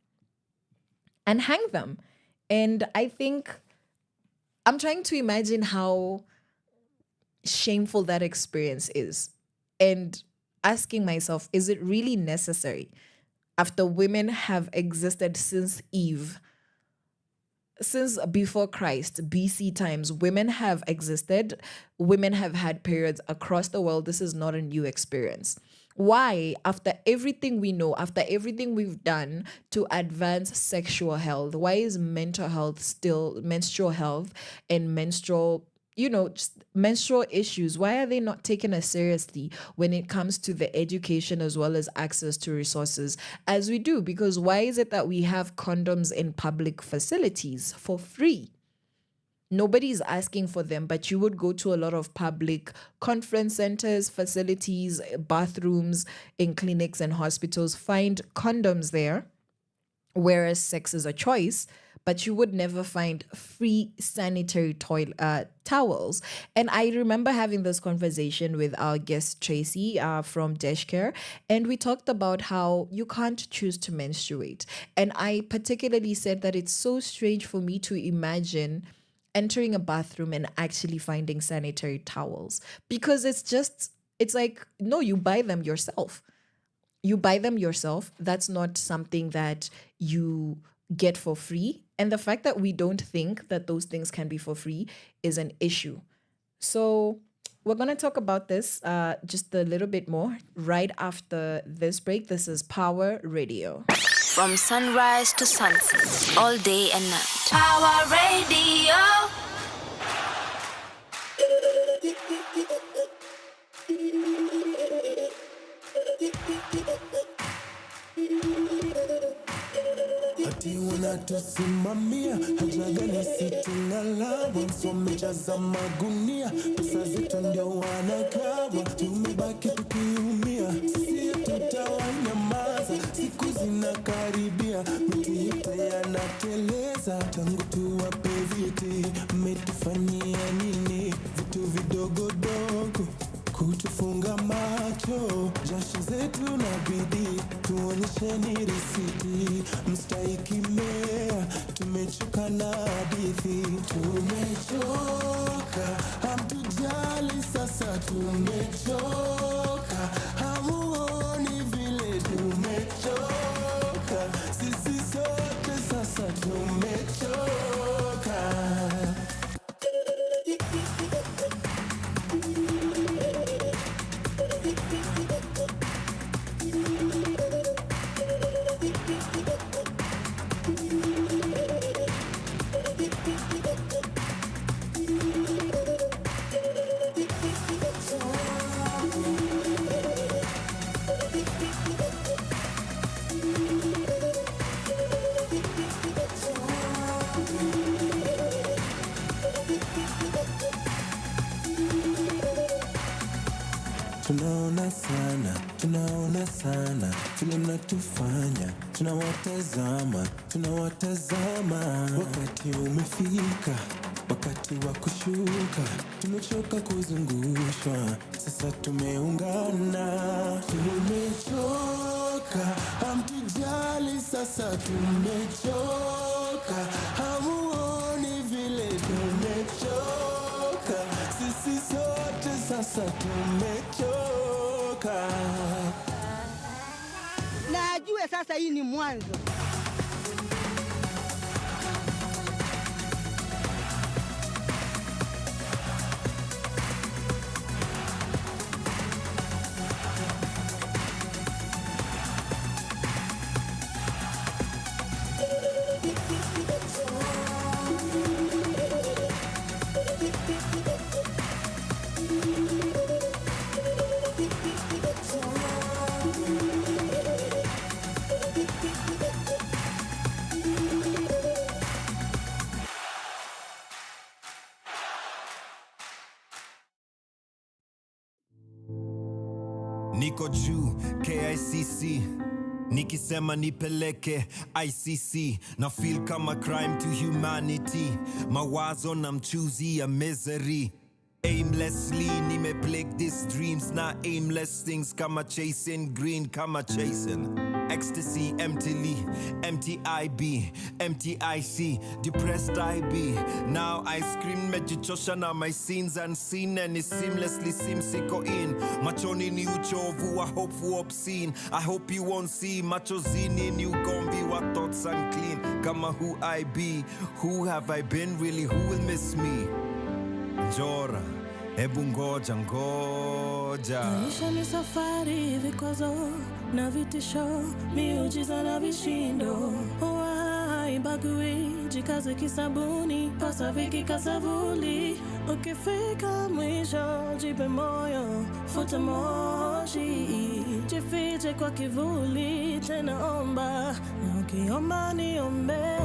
and hang them. And I think I'm trying to imagine how shameful that experience is. And asking myself, is it really necessary after women have existed since Eve? Since before Christ, BC times, women have existed. Women have had periods across the world. This is not a new experience. Why, after everything we know, after everything we've done to advance sexual health, why is mental health still, menstrual health and just menstrual issues, why are they not taken as seriously when it comes to the education as well as access to resources as we do? Because why is it that we have condoms in public facilities for free? Nobody's asking for them, but you would go to a lot of public conference centers, facilities, bathrooms in clinics and hospitals, find condoms there, whereas sex is a choice, but you would never find free sanitary towels. And I remember having this conversation with our guest Tracy from Desh Care, and we talked about how you can't choose to menstruate. And I particularly said that it's so strange for me to imagine entering a bathroom and actually finding sanitary towels, because it's like, no, you buy them yourself. You buy them yourself. That's not something that you get for free. And the fact that we don't think that those things can be for free is an issue. So We're going to talk about this just a little bit more right after this break. This is Power Radio. From sunrise to sunset, all day and night. Power Radio. Ati wanatusimamia haja gani situnalawa, wamejaza magunia, pesa zetu ndio wanagawa, tumebaki tukiumia, sisi tutawanyamaza, siku zinakaribia, miti yote yanateleza, tangu tuwape viti, mmetufanyia nini? Vitu vidogodogo kutufunga macho, jasho zetu na bidii, tuonyesheni risiti, mstahiki mea, tumechoka na hadithi, tumechoka, hamtujali sasa, tumechoka, hamuoni vile tumechoka, sisi sote sasa tumechoka. Tunaona sana, vile mnatufanya, tunawatazama, wakati umefika, wakati wa kushuka, tumechoka kuzungushwa, sasa tumeungana, tumechoka, hamtujali sasa, tumechoka, hamuoni vile tumechoka, sisi sote sasa tumechoka. Na ajue sasa hii ni mwanzo. Niko juu KICC, nikisema nipeleke ICC, na feel kama crime to humanity, mawazo na mchuzi ya misery. Aimlessly nime-plague these dreams, na aimless things kama chasing green, kama chasing ecstasy, empty IB, empty IC, depressed IB. Now I scream mejichosha na my sins unseen, and it seamlessly seems siko in. Machoni ni uchovu wa hope obscene. I hope you won't see machozini ni ugomvi wa thoughts unclean. Kama who I be, who have I been really, who will miss me? Jora, hebu ngoja. Maisha ni safari, vikwazo na vitisho, miujiza na vishindo. Haibagui, jikaze kisabuni, pasa viki kasavuli. Ukifika mwisho, jipe moyo, futa moshi, jifiche kwa kivuli, tena omba, na ukiomba niombe.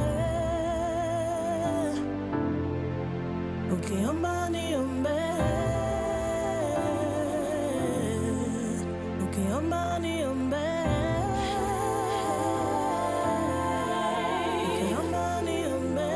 Ukiomba niombe, ukiomba niombe, ukiomba niombe.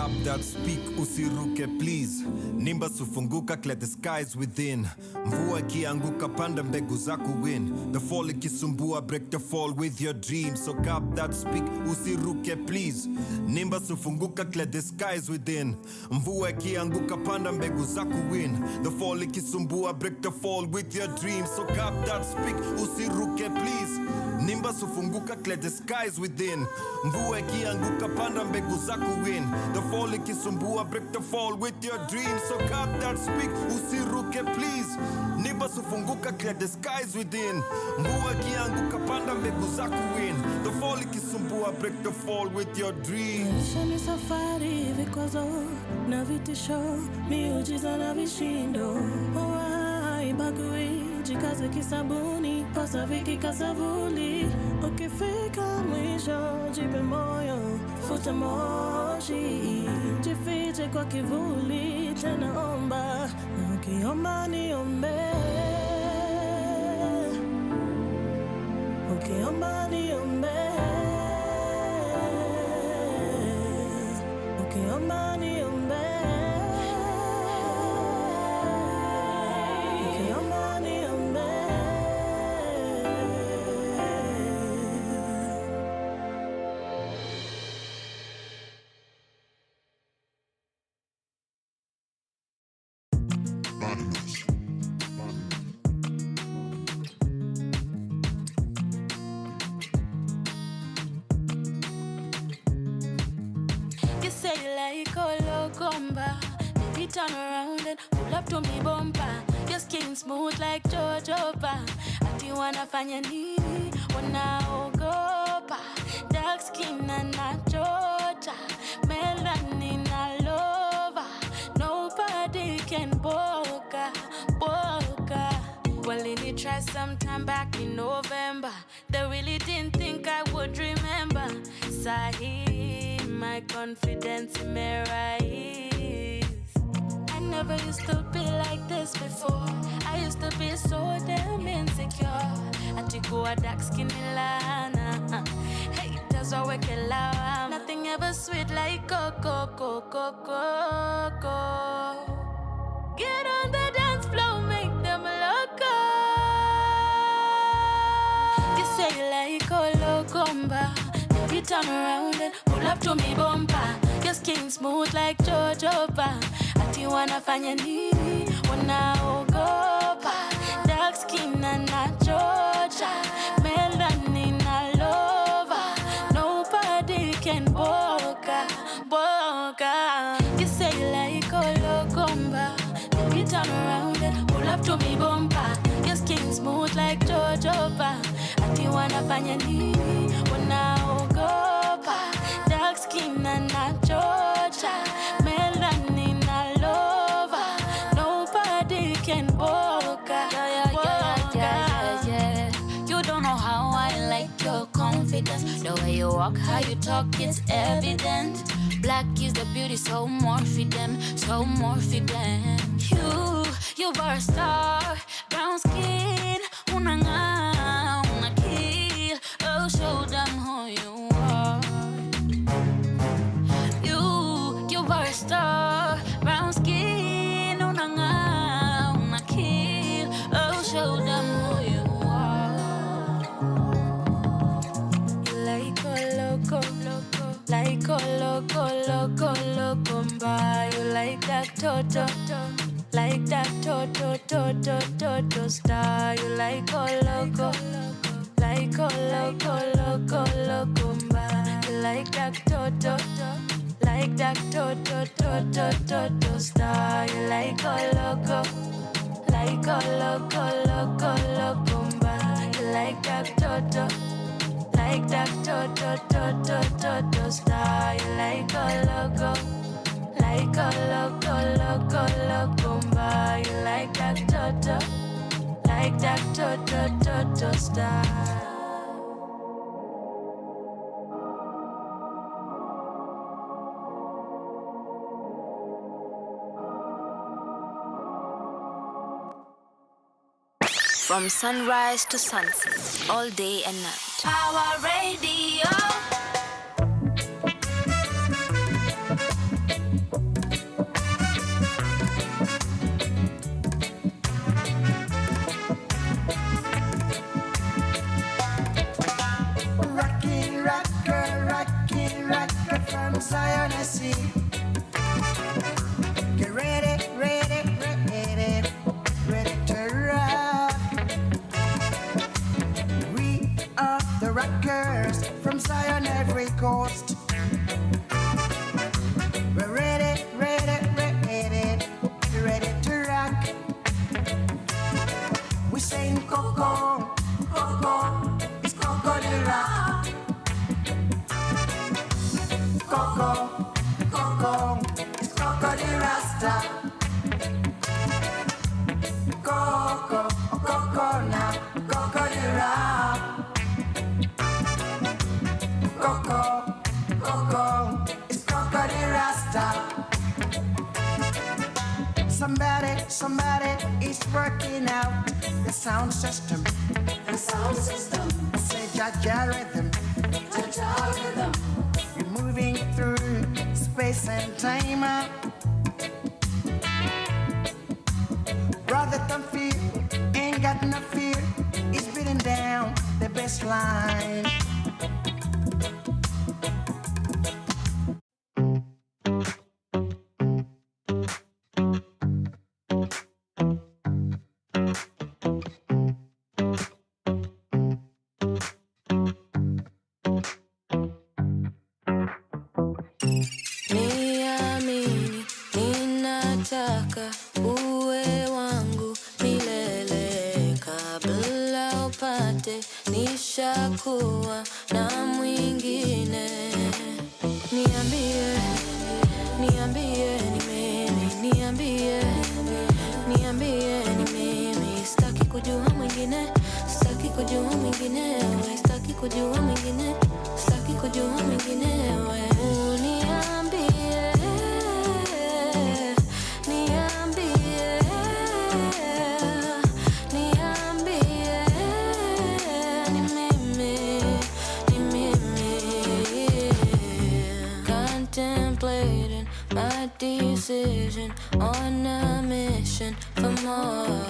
cap that speak usiruke please. Nimba sufunguka clear the skies within. Mvua ikianguka panda mbegu zako win. The fall ikisumbua break the fall with your dreams. So cap that speak usiruke please. Nimba sufunguka clear the skies within. Mvua ikianguka panda mbegu zako win. The fall ikisumbua break the fall with your dreams. So cap that speak usiruke please. Nimba sufunguka clear the skies within. Mvua ikianguka panda mbegu zako win. The fall ikisumbua break the fall with your dreams. So cap that speak usiruke please. Nimba sufunguka clear the skies within. Mvua ikianguka panda mbegu zako win. The fall ikisumbua break the fall with your dreams. Maisha ni safari vikwazo na vitisho, miujiza na vishindo. Haibagui, jikaze kisabuni, pasa viki kasavuli. Ukifika mwisho, jipe moyo, futa moshi. Jifiche kwa kivuli, tena omba, ukiomba niombe. Ukiomba niombe. Ukiomba niombe. Ukiomba niombe. You say you like Ologomba, baby turn around and pull up to me bumper. Your skin smooth like Jojoba. Ati wanafanya nini? Wanaogopa. Dark skin and not Georgia. Melanin all over. Nobody can boka. Well, they tried sometime back in November. They really didn't think I would remember. Sahi, my confidence in my rise. I never used to be like this before. I used to be so damn insecure. I took a dark skin lana. Haters are wicked loud. Nothing ever sweet like coco. Get on the dance floor, make them loco. You say you like Ologomba, baby turn around and pull up to me bumper. Your skin smooth like Jojoba. Ati wanafanya nini? Wanaogopa. Dark skin and not Georgia. Melanin all over. Nobody can boka. You say you like Ologomba, baby turn around and pull up to me bumper. Your skin smooth like Jojoba. Ati wanafanya nini? Wanaogopa. Dark skin and not Georgia. Melanin all over. Nobody can boka. Yeah. You don't know how I like your confidence. The way you walk, how you talk, it's evident. Black is the beauty, so more for them. You are a star. Brown skin, una kill. Oh, show them who you are. You are a star. Brown skin, una kill. Oh, show them who you are. You like a loco. Like a loco, you like that toto. Like that toto star. You like a loco. Like a loco, you like that toto. Like that toto star. You like a loco. Like a loco, you like that toto. Like that toto star. You like a logo. Like a loco, you like that toto. Like that toto star. From sunrise to sunset, all day and night. Power Radio. somebody is working out the sound system. The sound system. I say Jaja rhythm. Jaja rhythm. You're moving through space and time. Brother don't fear, ain't got no fear. It's beating down the best line. Niamini, ninataka uwe wangu milele. Kabla upate nishakuwa na mwingine. Niambie, niambie ni mimi. Niambie, niambie ni mimi. Sitaki kujua mwingine, sitaki kujua mwingine. We sitaki kujua mwingine, sitaki kujua mwingine. We niambie, niambie, niambie ni mimi, ni mimi. Contemplating my decision on a mission for more.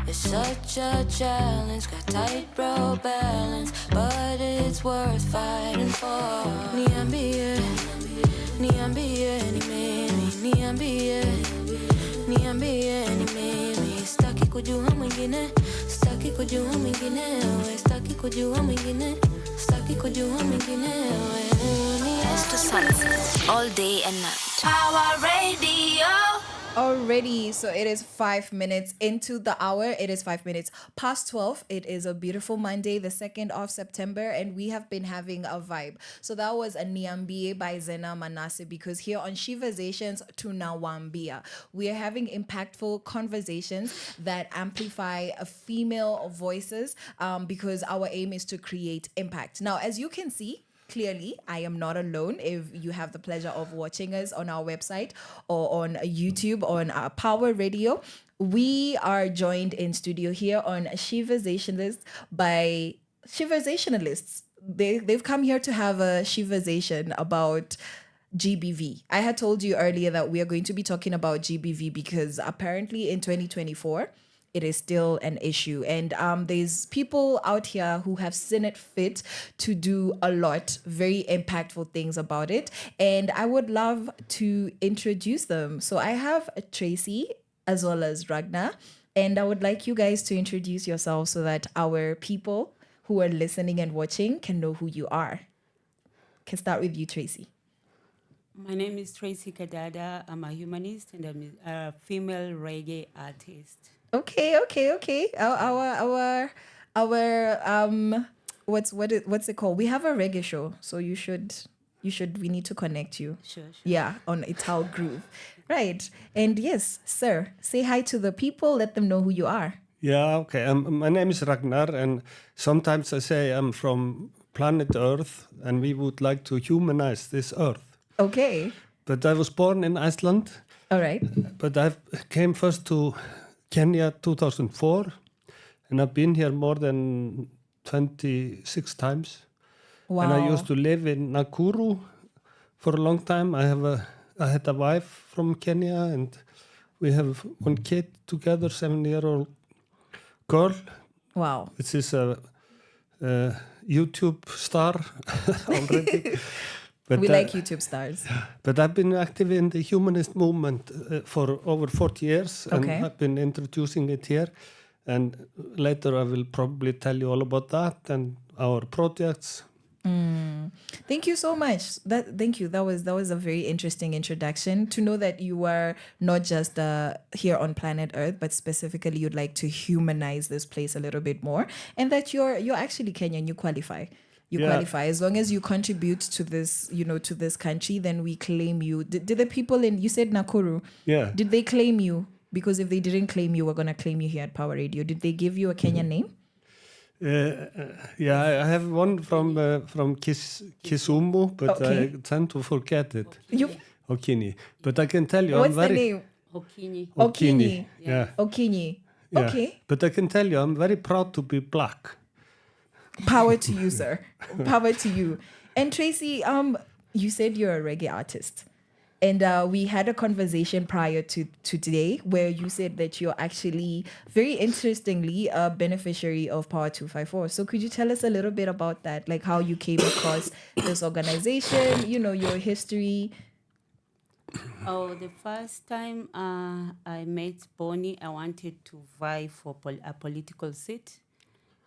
It's such a challenge, got tightrope balance, but it's worth fighting for. Niambie, niambie ni mimi. Niambie, niambie ni mimi. Sitaki kujua mwingine, sitaki kujua mwingine. We sitaki kujua mwingine, sitaki kujua mwingine. We Rise to sunset, all day and night. Power Radio. Already, so it is 5 minutes into the hour. It is 5 minutes past 12. It is a beautiful Monday, the 2nd of September, and we have been having a vibe. So that was a Niambie by Zena Manase, because here on Sheversations Tunawambia, we are having impactful conversations that amplify female voices, because our aim is to create impact. Now, as you can see, clearly, I am not alone. If you have the pleasure of watching us on our website or on YouTube, on our Power Radio, we are joined in studio here on Sheversationalists by Sheversationalists. They've come here to have a Sheversation about GBV. I had told you earlier that we are going to be talking about GBV because apparently in 2024, it is still an issue. And there's people out here who have seen it fit to do a lot, very impactful things about it. And I would love to introduce them. So I have Tracy as well as Ragnar. And I would like you guys to introduce yourselves so that our people who are listening and watching can know who you are. Can start with you, Tracy. My name is Tracy Kadada. I'm a humanist and I'm a female reggae artist. Okay. Our what's it called? We have a reggae show, so we need to connect you. Sure. Yeah, on Ital Groove. Right. And yes, sir, say hi to the people, let them know who you are. Yeah, okay. My name is Ragnar, and sometimes I say I'm from planet Earth, and we would like to humanize this Earth. Okay. But I was born in Iceland. All right. But I came first to Kenya 2004, and I've been here more than 26 times. Wow. And I used to live in Nakuru for a long time. I had a wife from Kenya, and we have one kid together, 7-year-old girl. Wow. This is a YouTube star already. But, we like YouTube stars. But I've been active in the humanist movement for over 40 years. And Okay. I've been introducing it here. And later I will probably tell you all about that and our projects. Thank you so much. Thank you. That was a very interesting introduction. To know that you are not just here on planet Earth, but specifically you'd like to humanize this place a little bit more, and that you're actually Kenyan. You qualify. Qualify as long as you contribute to this, to this country. Then we claim you. Did the people you said Nakuru? Yeah. Did they claim you? Because if they didn't claim you, we're gonna claim you here at Power Radio. Did they give you a Kenyan name? Yeah, I have one from Kisumu, but I tend to forget it. You. Okini. But I can tell you, What's the name? Okini. Okini. Yeah. Okini. Yeah. Okay. But I can tell you, I'm very proud to be black. Power to you, sir. Power to you. And Tracy, you said you're a reggae artist. And we had a conversation prior to today where you said that you're actually, very interestingly, a beneficiary of Power 254. So could you tell us a little bit about that? Like how you came across this organization, your history? Oh, the first time I met Bonnie, I wanted to vie for a political seat.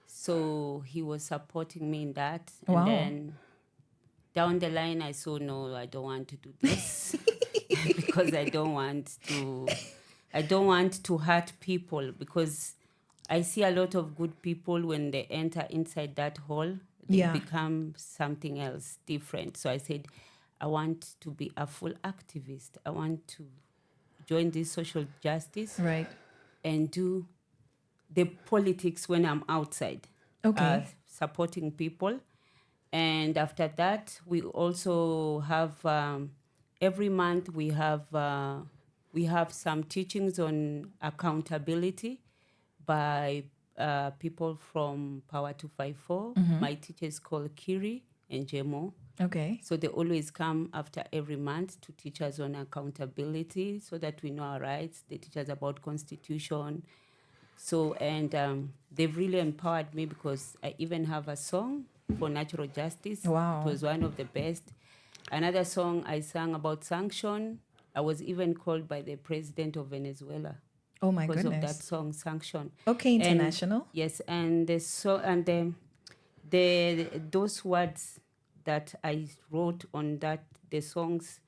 So he was supporting me in that. Wow. And then down the line, I saw, no, I don't want to do this because I don't want to hurt people, because I see a lot of good people when they enter inside that hall, they become something else different. So I said, I want to be a full activist. I want to join this social justice, right, and do the politics when I'm outside, supporting people. And after that, we also have every month we have some teachings on accountability by people from Power 254. My teachers called Kiri and Jemo. Okay. So they always come after every month to teach us on accountability so that we know our rights. They teach us about constitution. So, and they've really empowered me because I even have a song for natural justice. Wow. It was one of the best. Another song I sang about sanction. I was even called by the president of Venezuela. Oh my because goodness. of that song, Sanction. Okay, international. And, yes, and those words that I wrote on that, the songs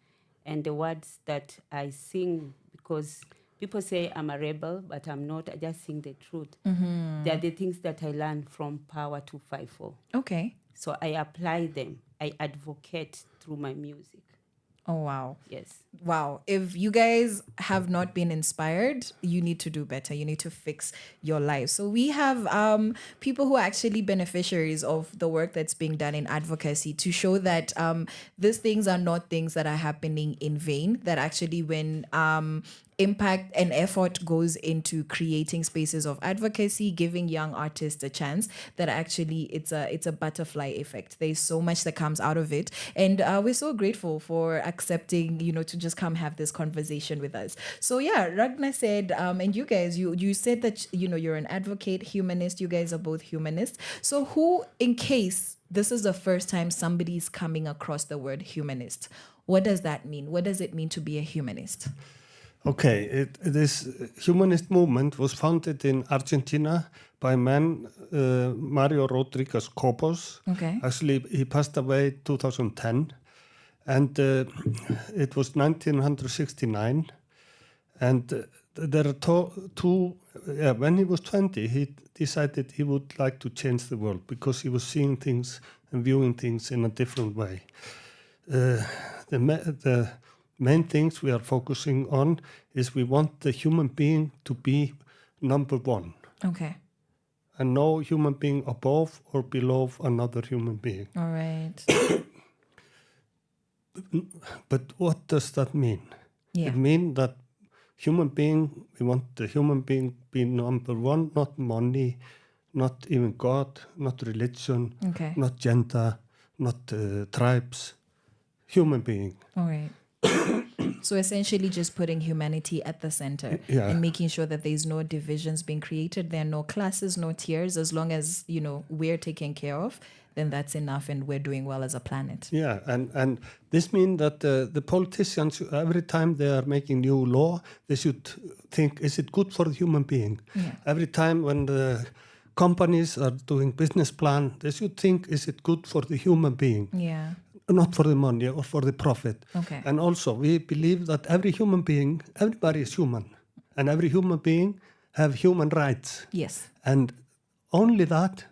and the words that I sing, because people say I'm a rebel, but I'm not. I just sing the truth. They are the things that I learned from Power 254. Okay. So I apply them. I advocate through my music. Oh, wow. Yes. Wow. If you guys have not been inspired, you need to do better. You need to fix your life. So we have people who are actually beneficiaries of the work that's being done in advocacy to show that these things are not things that are happening in vain, that actually when impact and effort goes into creating spaces of advocacy, giving young artists a chance, that actually it's a butterfly effect. There's so much that comes out of it. And we're so grateful for accepting, to just come have this conversation with us. So yeah, Ragnar said, and you guys, you said that, you're an advocate, humanist, you guys are both humanists. So who, in case this is the first time somebody's coming across the word humanist, what does that mean? What does it mean to be a humanist? Okay, this humanist movement was founded in Argentina by a man, Mario Rodriguez Cobos. Okay. Actually, he passed away 2010, and it was 1969. And there are two when he was 20, he decided he would like to change the world because he was seeing things and viewing things in a different way. The main things we are focusing on is we want the human being to be number one. Okay. And no human being above or below another human being. All right. But what does that mean? Yeah. It means that we want the human being be number one, not money, not even God, not religion, Okay. not gender, not tribes, human being. All right. So essentially just putting humanity at the center and making sure that there's no divisions being created. There are no classes, no tiers. As long as, we're taken care of, then that's enough and we're doing well as a planet. Yeah, and this means that the politicians, every time they are making new law, they should think, is it good for the human being? Yeah. Every time when the companies are doing business plan, they should think, is it good for the human being? Yeah. Not for the money or for the profit. Okay. And also, we believe that every human being, everybody is human. And every human being have human rights. Yes. And only that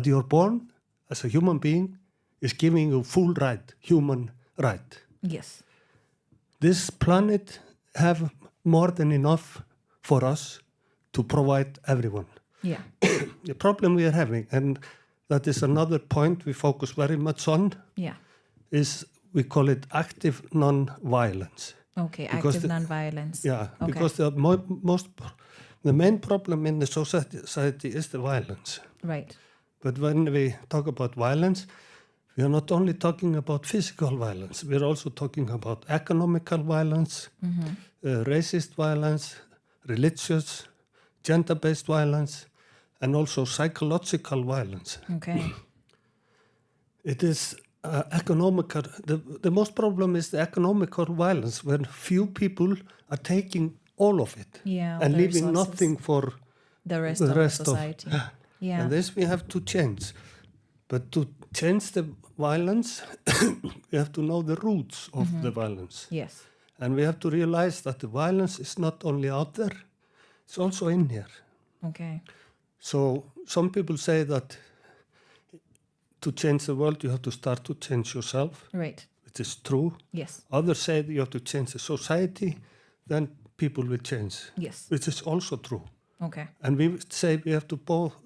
you're born as a human being is giving you full right, human right. Yes. This planet have more than enough for us to provide everyone. Yeah. The problem we are having, and that is another point we focus very much on, Yeah. is we call it active non-violence. Okay, Because active non-violence. Yeah, Okay. because the main problem in the society is the violence. Right. But when we talk about violence, we are not only talking about physical violence, we are also talking about economical violence, racist violence, religious, gender-based violence, and also psychological violence. Okay. It is economical. The most problem is the economical violence when few people are taking all of it Yeah, and the leaving resources. nothing for The rest the of rest the society. of. Yeah. And this we have to change. But to change the violence, we have to know the roots of the violence. Yes. And we have to realize that the violence is not only out there, it's also in here. Okay. So some people say that to change the world, you have to start to change yourself. Right. It is true. Yes. Others say that you have to change the society, then people will change. Yes. Which is also true. Okay. And we say we have to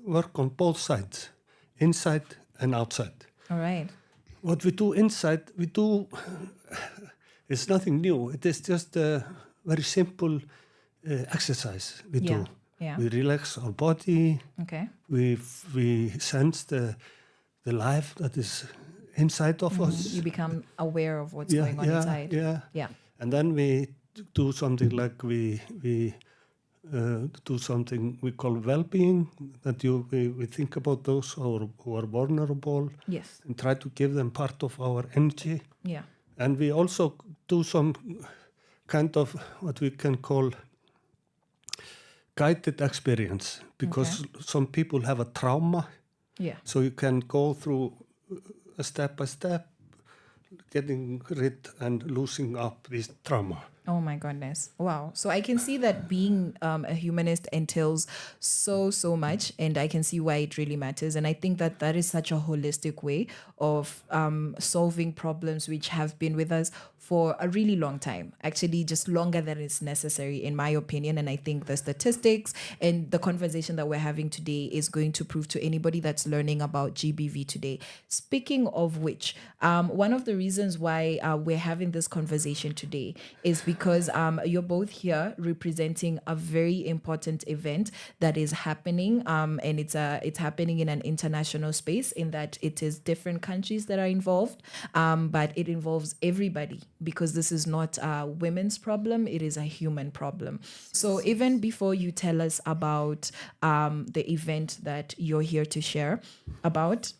work on both sides, inside and outside. All right. What we do inside, it's nothing new. It is just a very simple exercise we do. Yeah. We relax our body. Okay. We sense the life that is inside of us. You become aware of what's going on inside. Yeah. And then we do something like we do something we call well-being, that we think about those who are vulnerable. Yes. And try to give them part of our energy. Yeah. And we also do some kind of what we can call guided experience, because some people have a trauma. Yeah. So you can go through a step by step, getting rid and losing up this trauma. Oh my goodness. Wow. So I can see that being a humanist entails so much, and I can see why it really matters. And I think that is such a holistic way of solving problems which have been with us for a really long time, actually just longer than is necessary, in my opinion. And I think the statistics and the conversation that we're having today is going to prove to anybody that's learning about GBV today. Speaking of which, one of the reasons why we're having this conversation today is because you're both here representing a very important event that is happening, and it's happening in an international space, in that it is different countries that are involved, but it involves everybody, because this is not a women's problem, it is a human problem. So even before you tell us about the event that you're here to share about,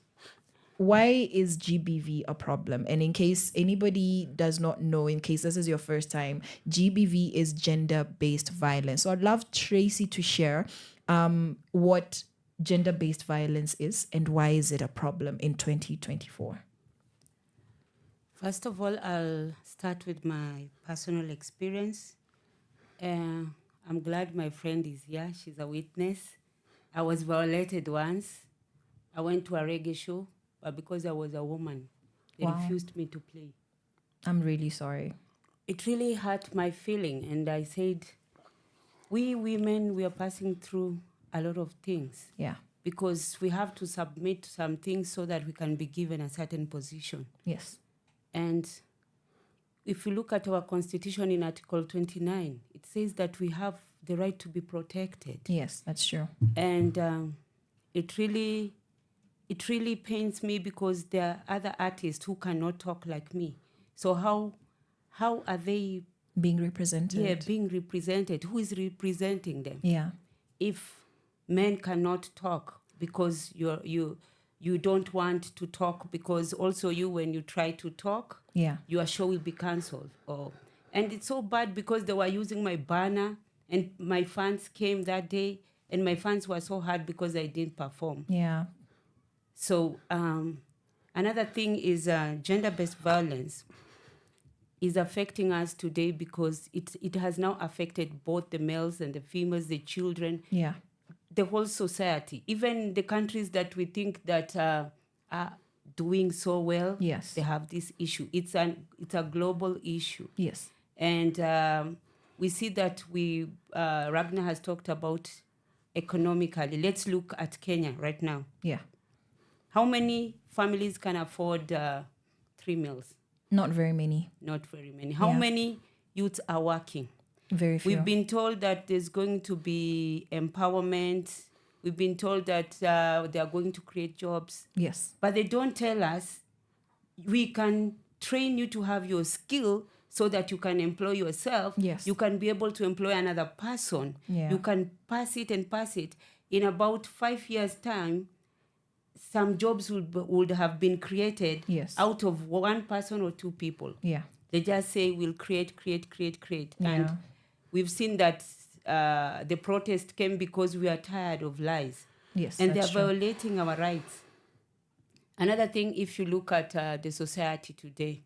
why is GBV a problem? And in case anybody does not know, in case this is your first time, GBV is gender-based violence. So I'd love Tracy to share what gender-based violence is and why is it a problem in 2024. First of all, I'll start with my personal experience. I'm glad my friend is here. She's a witness. I was violated once. I went to a reggae show, but because I was a woman, they refused me to play. I'm really sorry. It really hurt my feeling, and I said, we women, we are passing through a lot of things. Yeah. Because we have to submit some things so that we can be given a certain position. Yes. And if you look at our constitution in Article 29, it says that we have the right to be protected. Yes, that's true. And it really pains me, because there are other artists who cannot talk like me. So how are they being represented? Yeah, being represented. Who is representing them? Yeah. If men cannot talk because you don't want to talk, because also you, when you try to talk, your show will be cancelled. And it's so bad, because they were using my banner, and my fans came that day, and my fans were so hard because I didn't perform. Yeah. So another thing is gender-based violence is affecting us today, because it has now affected both the males and the females, the children. Yeah. The whole society, even the countries that we think that are doing so well, yes, they have this issue. It's a global issue. Yes. And we see that Ragnar has talked about economically. Let's look at Kenya right now. Yeah. How many families can afford 3 meals? Not very many. Not very many. How many youths are working. Very few. We've been told that there's going to be empowerment. We've been told that they are going to create jobs. Yes. But they don't tell us we can train you to have your skill so that you can employ yourself. Yes. You can be able to employ another person. Yeah. You can pass it. In about 5 years' time, some jobs would have been created Yes. out of one person or two people. Yeah. They just say we'll create. Yeah. And we've seen that the protest came because we are tired of lies. Yes, And that's they're true. violating our rights. Another thing, if you look at the society today,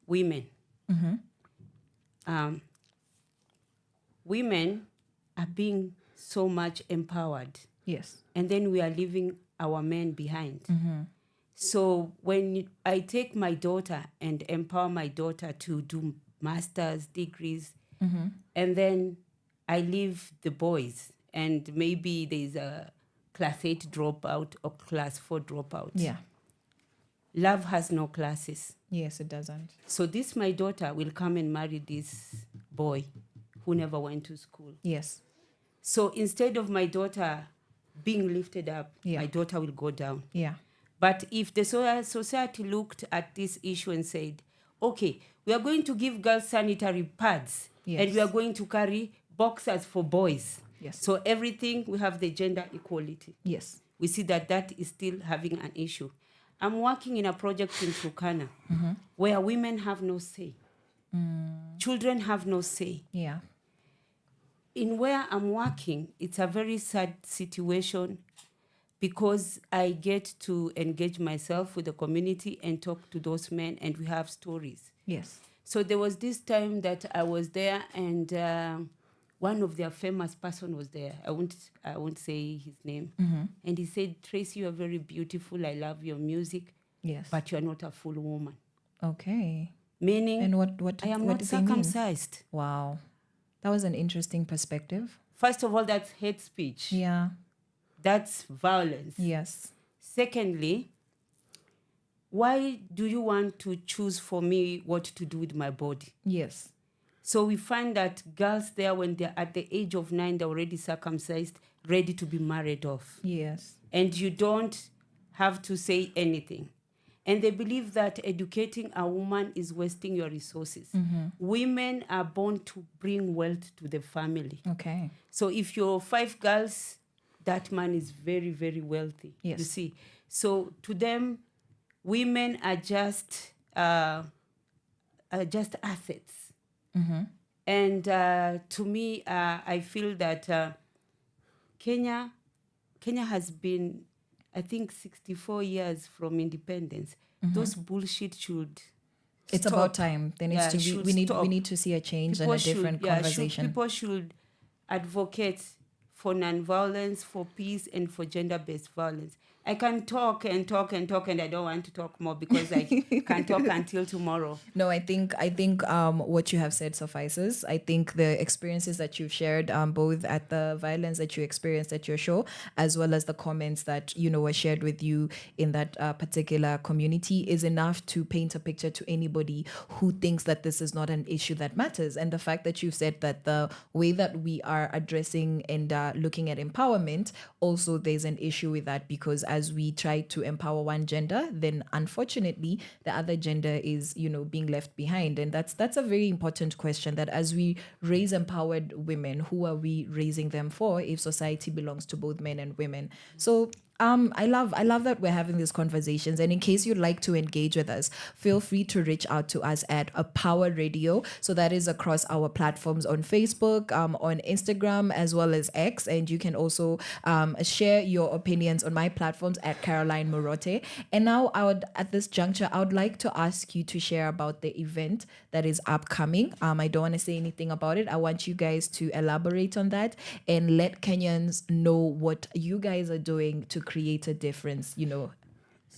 women. Women are being so much empowered. Yes. And then we are leaving our men behind. So when I take my daughter and empower my daughter to do master's degrees, and then I leave the boys, and maybe there's a class 8 dropout or class 4 dropout. Yeah. Love has no classes. Yes, it doesn't. So this, my daughter, will come and marry this boy who never went to school. Yes. So instead of my daughter being lifted up, Yeah. my daughter will go down. Yeah. But if the society looked at this issue and said, okay, we are going to give girls sanitary pads, Yes. and we are going to carry boxers for boys. Yes. So everything, we have the gender equality. Yes. We see that is still having an issue. I'm working in a project in Turkana where women have no say. Children have no say. Yeah. In where I'm working, it's a very sad situation because I get to engage myself with the community and talk to those men, and we have stories. Yes. So there was this time that I was there, and one of their famous person was there. I won't say his name. And he said, Tracy, you are very beautiful. I love your music. Yes. But you are not a full woman. Okay. Meaning, And what I am what not does he mean? circumcised. Wow. That was an interesting perspective. First of all, that's hate speech. Yeah. That's violence. Yes. Secondly, why do you want to choose for me what to do with my body? Yes. So we find that girls there, when they're at the age of 9, they're already circumcised, ready to be married off. Yes. And you don't have to say anything. And they believe that educating a woman is wasting your resources. Women are born to bring wealth to the family. Okay. So if you're 5 girls, that man is very, very wealthy. Yes. You see. So to them, women are just assets. And to me, I feel that Kenya has been, I think, 64 years from independence. Those bullshit should It's stop. about time. There needs to be should we stop. need to see a change People and a different conversation. People should advocate for nonviolence, for peace, and for gender-based violence. I can talk and talk and talk, and I don't want to talk more because I can talk until tomorrow. No, I think what you have said suffices. I think the experiences that you've shared, both at the violence that you experienced at your show, as well as the comments that were shared with you in that particular community, is enough to paint a picture to anybody who thinks that this is not an issue that matters. And the fact that you've said that the way that we are addressing and looking at empowerment, also there's an issue with that, because as we try to empower one gender, then unfortunately the other gender is being left behind. And that's a very important question, that as we raise empowered women, who are we raising them for if society belongs to both men and women? So I love that we're having these conversations. And in case you'd like to engage with us, feel free to reach out to us at A Power Radio. So that is across our platforms on Facebook, on Instagram, as well as X. And you can also share your opinions on my platforms at Caroline Murote. And now at this juncture, I would like to ask you to share about the event that is upcoming. I don't want to say anything about it. I want you guys to elaborate on that and let Kenyans know what you guys are doing to create a difference,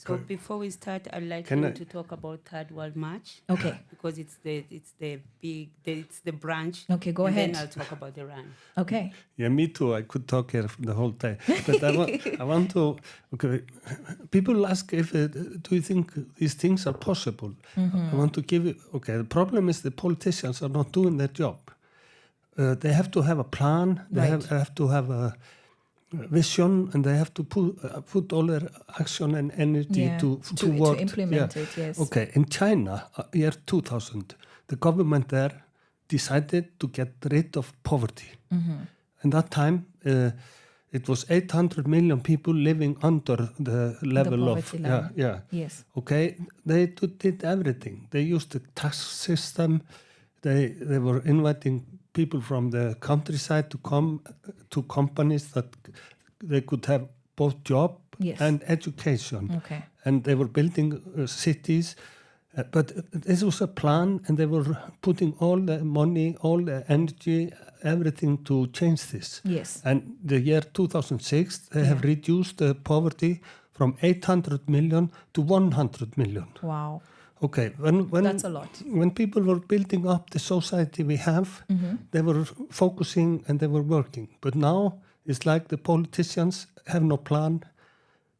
So before we start, I'd like to talk about Third World March. Okay. Because it's the branch. Okay, go ahead. Then I'll talk about the run. Okay. Yeah, me too. I could talk here the whole day. But I want to, okay, people ask if, do you think these things are possible? I want to give you, okay, the problem is the politicians are not doing their job. They have to have a plan, they have to have a vision, and they have to put all their action and energy to work. To implement it, yes. Okay, in China, year 2000, the government there decided to get rid of poverty. And that time, it was 800 million people living under the level of line. Yes. Okay, they did everything. They used the tax system. They were inviting people from the countryside to come to companies that they could have both job and education. Okay. And they were building cities. But this was a plan, and they were putting all the money, all the energy, everything to change this. Yes. And the year 2006, they have reduced the poverty from 800 million to 100 million. Wow. Okay, that's a lot. When people were building up the society we have, they were focusing and they were working. But now it's like the politicians have no plan.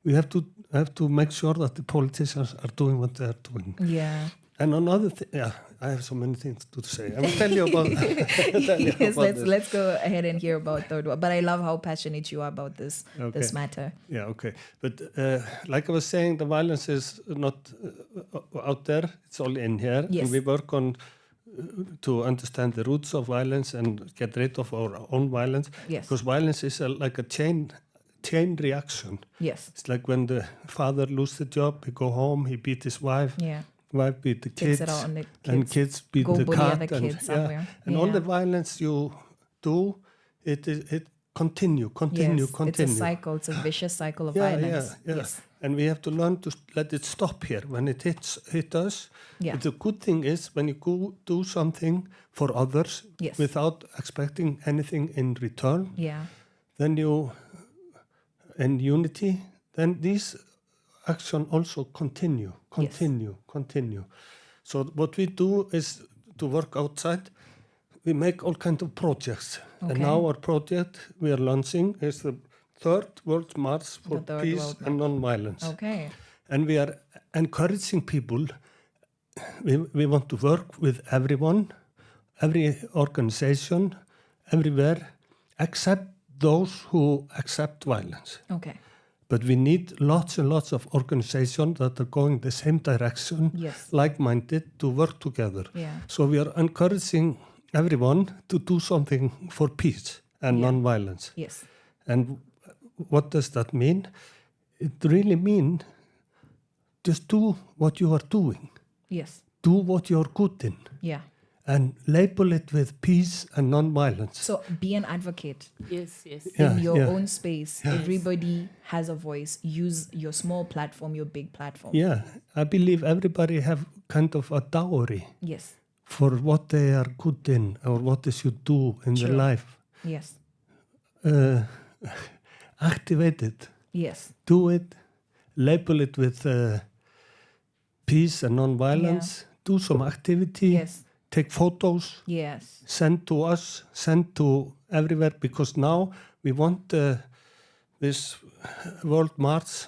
We have to make sure that the politicians are doing what they are doing. Yeah. And another thing, I have so many things to say. I will tell you about. Yes, let's go ahead and hear about Third World. But I love how passionate you are about this matter. Yeah, okay. But like I was saying, the violence is not out there; it's all in here. Yes. And we work on to understand the roots of violence and get rid of our own violence. Yes. Because violence is like a chain reaction. Yes. It's like when the father loses the job, he go home, he beat his wife. Yeah. Wife beat the kids, and kids beat go the bully cat, other kids somewhere. And all the violence you do, it continue. It's a cycle. It's a vicious cycle of violence. Yes. And we have to learn to let it stop here when it hits us. Yeah. But the good thing is when you go do something for others without expecting anything in return. Yeah. Then you, in unity, then these action also continue. So what we do is to work outside. We make all kinds of projects. Okay. And now our project we are launching is the Third World March for Peace and Non-Violence. Okay. And we are encouraging people. We want to work with everyone, every organization, everywhere, except those who accept violence. Okay. But we need lots and lots of organizations that are going the same direction, like-minded, to work together. Yeah. So we are encouraging everyone to do something for peace and non-violence. Yes. And what does that mean? It really means just do what you are doing. Yes. Do what you are good in. Yeah. And label it with peace and non-violence. So be an advocate. Yes. In your own space. Yes. Everybody has a voice. Use your small platform, your big platform. Yeah. I believe everybody have kind of a dowry. Yes. For what they are good in or what they should do in their life. Yes. Activate it. Yes. Do it. Label it with peace and non-violence. Do some activity. Yes. Take photos. Yes. Send to us. Send to everywhere. Because now we want this World March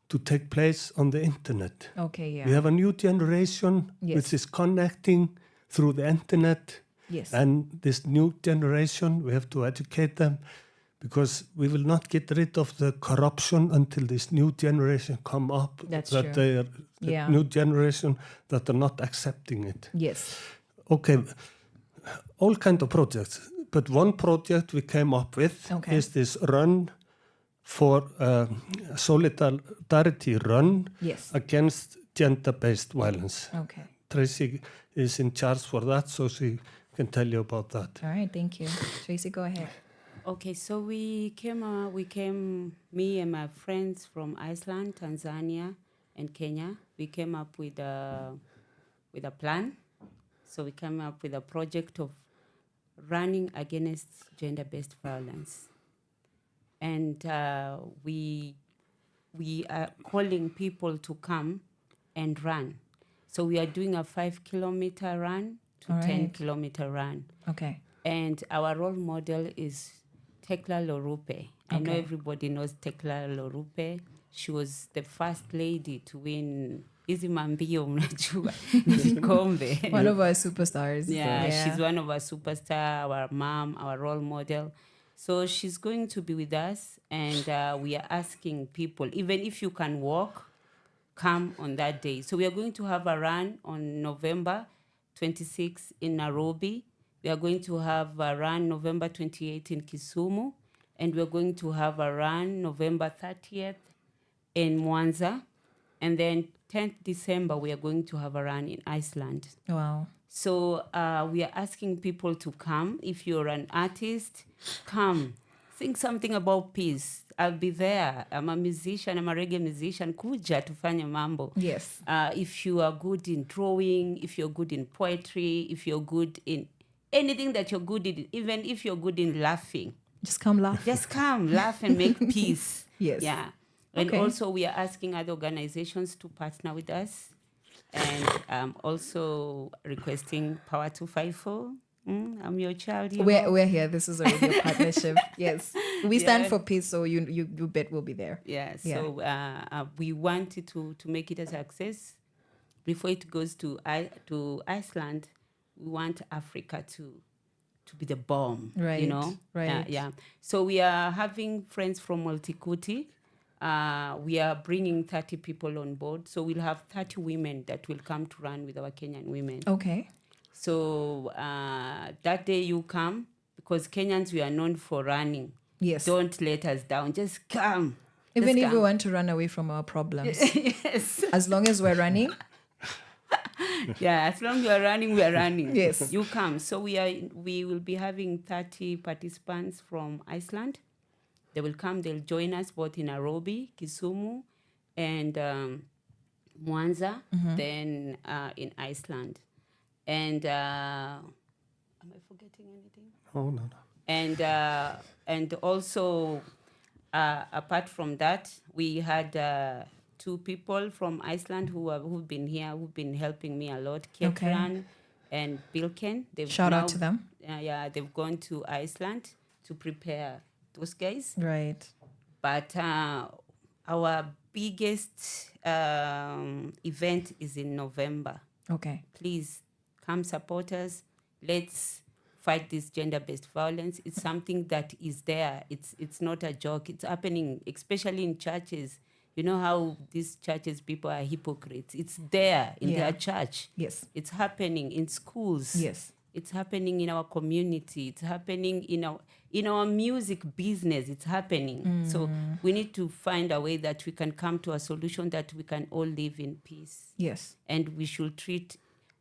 to take place on the internet. Okay, yeah. We have a new generation which is connecting through the internet. Yes. And this new generation, we have to educate them because we will not get rid of the corruption until this new generation come up. That's that true. They are the new generation that are not accepting it. Yes. Okay, all kind of projects. But one project we came up with is this run for solidarity run against gender-based violence. Okay. Tracy is in charge for that, so she can tell you about that. All right, thank you. Tracy, go ahead. Okay, so we came, me and my friends from Iceland, Tanzania, and Kenya. We came up with a plan. So we came up with a project of running against gender-based violence. And we we are calling people to come and run. So we are doing a 5-kilometer run to All 10-kilometer run. Okay. And our role model is Tekla Lorupe. I know everybody knows Tekla Lorupe. She was the first lady to win Izi Mambio mnajua vikombe. One of our superstars. Yeah, she's one of our superstar, our mom, our role model. So she's going to be with us, and we are asking people, even if you can walk, come on that day. So we are going to have a run on November 26 in Nairobi. We are going to have a run November 28 in Kisumu, and we're going to have a run November 30th in Mwanza, and then 10th December we are going to have a run in Iceland. Wow. So we are asking people to come. If you're an artist, come. Sing something about peace. I'll be there. I'm a musician. I'm a reggae musician. Kuja tufanye mambo. Yes. If you are good in drawing, if you're good in poetry, if you're good in anything that you're good in, even if you're good in laughing. Just come laugh. Just come, laugh and make peace. Yes. Yeah. And also we are asking other organizations to partner with us. And also requesting Power 254. I'm your child. We're here. This is already a partnership. Yes. We stand for peace, so you bet we'll be there. Yeah. So we wanted to make it a success. Before it goes to Iceland, we want Africa to be the bomb. Right. You know? Right. Yeah. So we are having friends from Multikuti. We are bringing 30 people on board. So we'll have 30 women that will come to run with our Kenyan women. Okay. So that day you come, because Kenyans, we are known for running. Yes. Don't let us down. Just come. Even if we want to run away from our problems. Yes. As long as we're running. Yeah, as long as we are running, we are running. Yes. You come. So we will be having 30 participants from Iceland. They will come, they'll join us both in Nairobi, Kisumu, and Mwanza, then in Iceland. And am I forgetting anything? Oh, no. And also, apart from that, we had 2 people from Iceland who've been here, who've been helping me a lot, Ketran and Bilken. Shout out to them. Yeah, they've gone to Iceland to prepare those guys. Right. But our biggest event is in November. Okay. Please come support us. Let's fight this gender-based violence. It's something that is there. It's not a joke. It's happening, especially in churches. You know how these churches, people are hypocrites. It's there in their church. Yes. It's happening in schools. Yes. It's happening in our community. It's happening in our music business. It's happening. So we need to find a way that we can come to a solution that we can all live in peace. Yes. And we should treat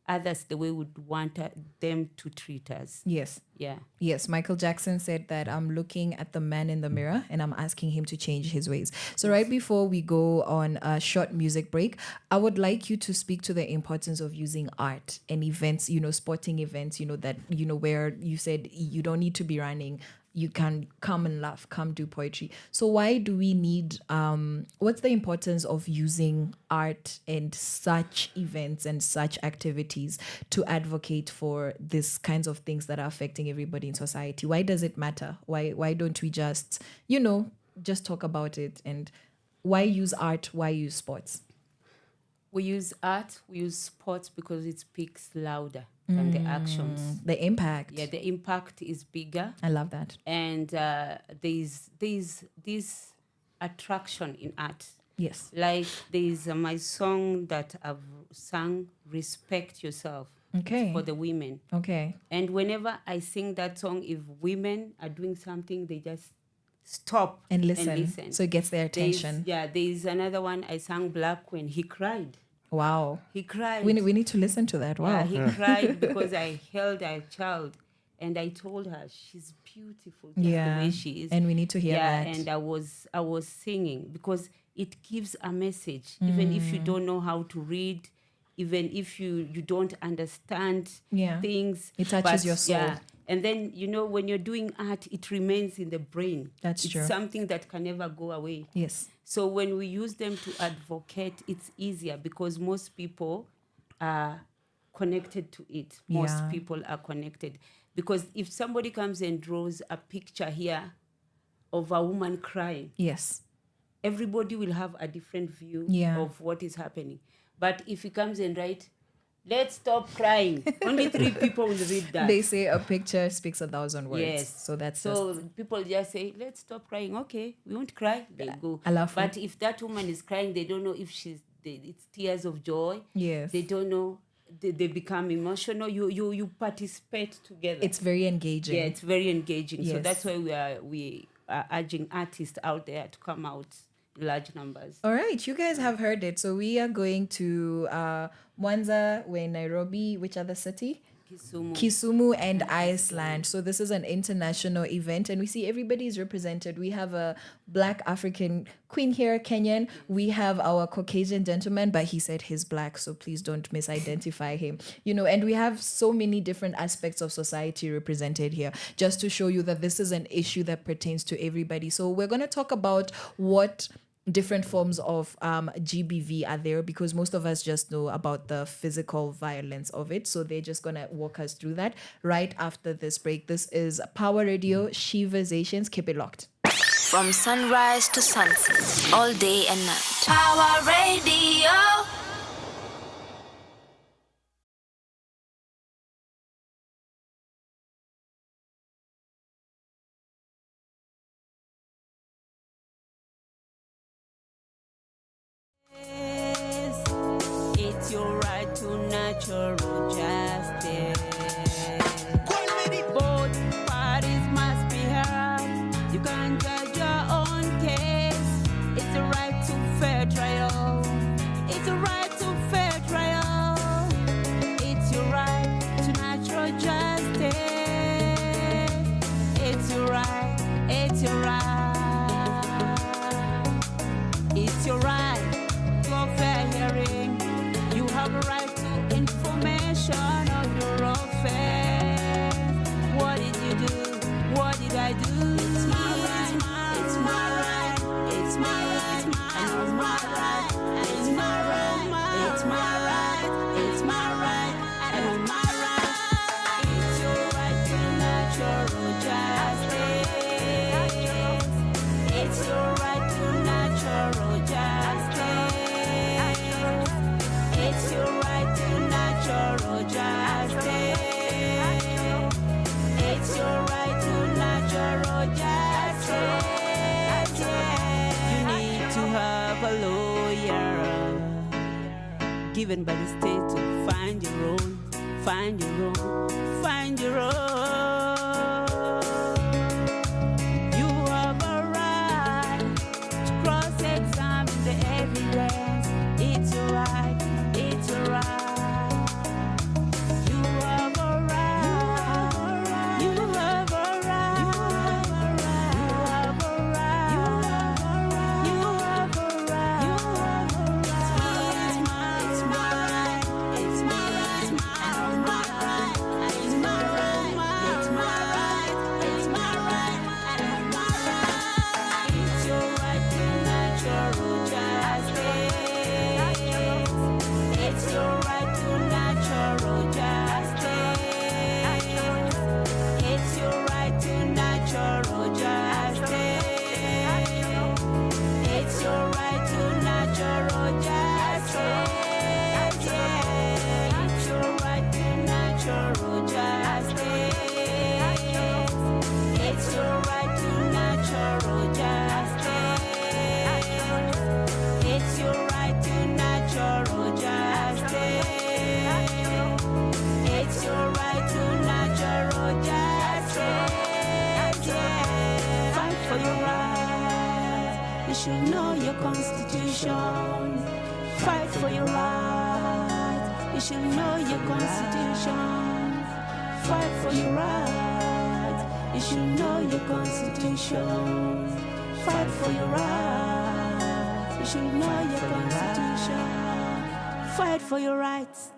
others the way we would want them to treat us. Yes. Yeah. Yes, Michael Jackson said that I'm looking at the man in the mirror and I'm asking him to change his ways. So right before we go on a short music break, I would like you to speak to the importance of using art and events, sporting events, that, where you said you don't need to be running. You can come and laugh, come do poetry. So why do we need, what's the importance of using art and such events and such activities to advocate for these kinds of things that are affecting everybody in society? Why does it matter? Why don't we just, just talk about it? And why use art? Why use sports? We use art, we use sports because it speaks louder than the actions. The impact. Yeah, the impact is bigger. I love that. And there's this attraction in art. Yes. Like there's my song that I've sung, Respect Yourself. Okay. For the women. Okay. And whenever I sing that song, if women are doing something, they just stop and listen. So it gets their attention. There's another one I sang, Black, when he cried. Wow. He cried. We need to listen to that. Wow. Yeah, he cried because I held a child and I told her she's beautiful just the way she is. And we need to hear that. And I was singing because it gives a message. Even if you don't know how to read, even if you don't understand things. It touches your soul. And then, when you're doing art, it remains in the brain. That's true. It's something that can never go away. Yes. So when we use them to advocate, it's easier because most people are connected to it. Most people are connected. Because if somebody comes and draws a picture here of a woman crying, yes, everybody will have a different view of what is happening. But if he comes and writes, let's stop crying, only 3 people will read that. They say a picture speaks 1,000 words. Yes. So people just say, let's stop crying. Okay, we won't cry. They go. Alafu. But if that woman is crying, they don't know if it's tears of joy. Yes. They don't know. They become emotional. You participate together. It's very engaging. Yeah, it's very engaging. Yes. So that's why we are urging artists out there to come out in large numbers. All right, you guys have heard it. So we are going to Mwanza, we're in Nairobi. Which other city? Kisumu and Iceland. So this is an international event and we see everybody is represented. We have a Black African queen here, Kenyan. We have our Caucasian gentleman, but he said he's Black, so please don't misidentify him. And we have so many different aspects of society represented here, just to show you that this is an issue that pertains to everybody. So we're going to talk about what different forms of GBV are there, because most of us just know about the physical violence of it. So they're just going to walk us through that right after this break. This is Power Radio, Sheversations. Keep it locked. From sunrise to sunset, all day and night. Power Radio. It's your right to natural justice. Both parties must be heard. You can't judge your own case. It's a right to fair trial. It's a right to fair trial. It's your right to natural justice. It's your right. It's your right. It's your right to a fair hearing. You have a right to information on your affairs. What did you do? What did I do? It's my right. It's my right. It's my right. And it's my right. And it's my right. It's my right. It's my right. And it's my right. It's your right to natural justice. It's your right to natural justice. It's your right to natural justice. It's your right to natural justice. You need to have a lawyer given by the state to find your own, find your own, find your own. You have a right to cross-examine the evidence. It's your right. It's your right. You have a right. You have a right. You have a right. You have a right. You have a right. You have a right. It's my right. It's my right. And my right. It's my right. It's my right. It's my right. And my right. It's your right to natural justice. It's your right to natural justice. It's your right to natural justice. It's your right to natural justice. It's your right to natural justice. It's your right to natural justice. It's your right to natural justice. It's your right to natural justice. Fight for your rights. You should know your constitution. Fight for your rights. You should know your constitution. Fight for your rights. You should know your constitution. Fight for your rights. You should know your constitution. Fight for your rights.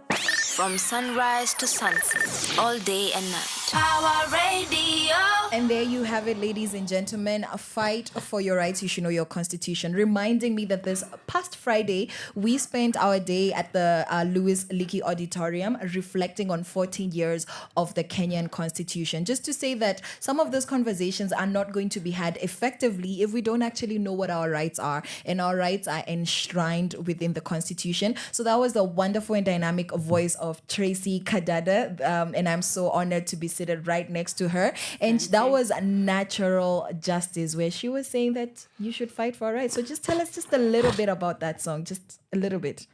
From sunrise to sunset, all day and night. Power Radio. And there you have it, ladies and gentlemen. A fight for your rights. You should know your constitution. Reminding me that this past Friday, we spent our day at the Louis Leakey Auditorium reflecting on 14 years of the Kenyan constitution. Just to say that some of those conversations are not going to be had effectively if we don't actually know what our rights are. And our rights are enshrined within the constitution. So that was the wonderful and dynamic voice of Tracy Kadada. And I'm so honored to be seated right next to her. And that was Natural Justice, where she was saying that you should fight for rights. So just tell us just a little bit about that song, just a little bit.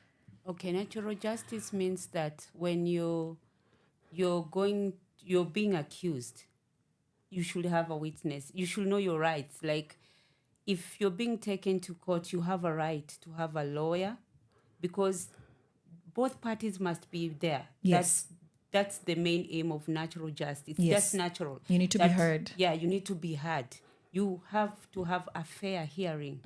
Okay, natural justice means that when you're being accused, you should have a witness. You should know your rights. Like, if you're being taken to court, you have a right to have a lawyer, because both parties must be there. Yes. That's the main aim of natural justice. Yes. Just natural. You need to be heard. Yeah, you need to be heard. You have to have a fair hearing.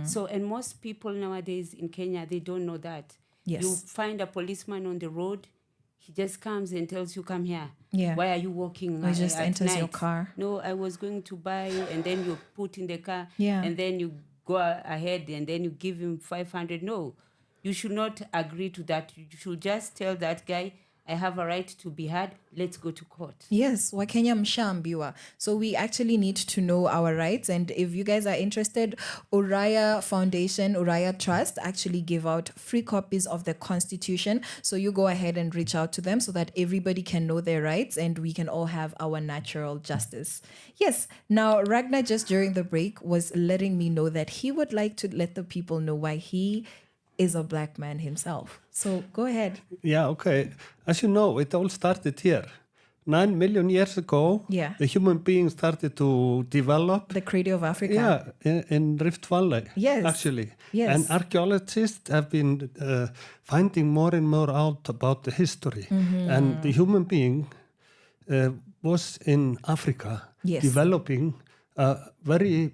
So, and most people nowadays in Kenya, they don't know that. Yes. You find a policeman on the road, he just comes and tells you, come here. Yeah. Why are you walking Or just at enters night? your car. No, I was going to buy, and then you put in the car. Yeah. And then you go ahead and then you give him 500. No, you should not agree to that. You should just tell that guy, I have a right to be heard. Let's go to court. Yes, Wakenya mshaambiwa. So we actually need to know our rights. And if you guys are interested, Uraya Foundation, Uraya Trust actually give out free copies of the Constitution. So you go ahead and reach out to them so that everybody can know their rights and we can all have our natural justice. Yes. Now, Ragnar just during the break was letting me know that he would like to let the people know why he is a black man himself. So go ahead. Yeah, okay. As you know, it all started here. 9 million years ago, Yeah. the human being started to develop. The cradle of Africa. Yeah, in Rift Valley. Yes. Actually. Yes. And archaeologists have been finding more and more out about the history. And the human being was in Africa, Yes. developing very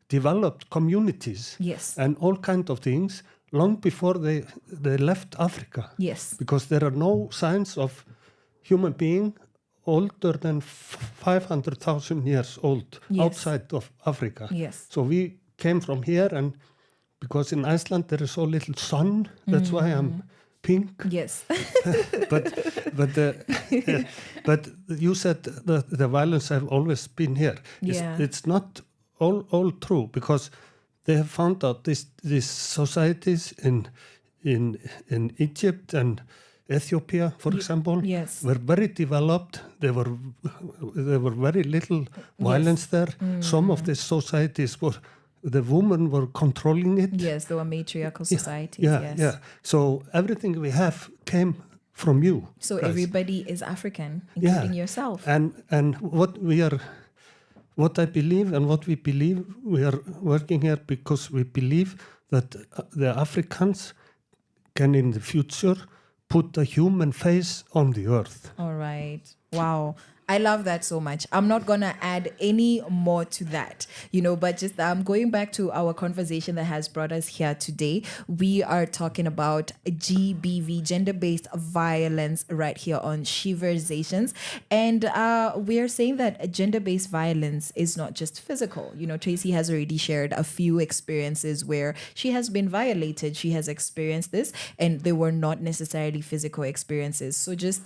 developed communities. Yes. And all kinds of things long before they left Africa. Yes. Because there are no signs of human being older than 500,000 years old Yes. outside of Africa. Yes. So we came from here, and because in Iceland there is so little sun, that's why I'm pink. Yes. But you said that the violence have always been here. Yeah. It's not all true, because they have found out these societies in Egypt and Ethiopia, for example, yes. were very developed. There were very little violence there. Some of the societies the women were controlling it. Yes, they were matriarchal societies. Yeah, yes. yeah. So everything we have came from you. So guys. everybody is African, including yourself. And what I believe and what we believe, we are working here because we believe that the Africans can in the future put a human face on the earth. All right. Wow. I love that so much. I'm not going to add any more to that, but just going back to our conversation that has brought us here today. We are talking about GBV, gender-based violence, right here on Sheversations. And we are saying that gender-based violence is not just physical. Tracy has already shared a few experiences where she has been violated. She has experienced this, and they were not necessarily physical experiences. So just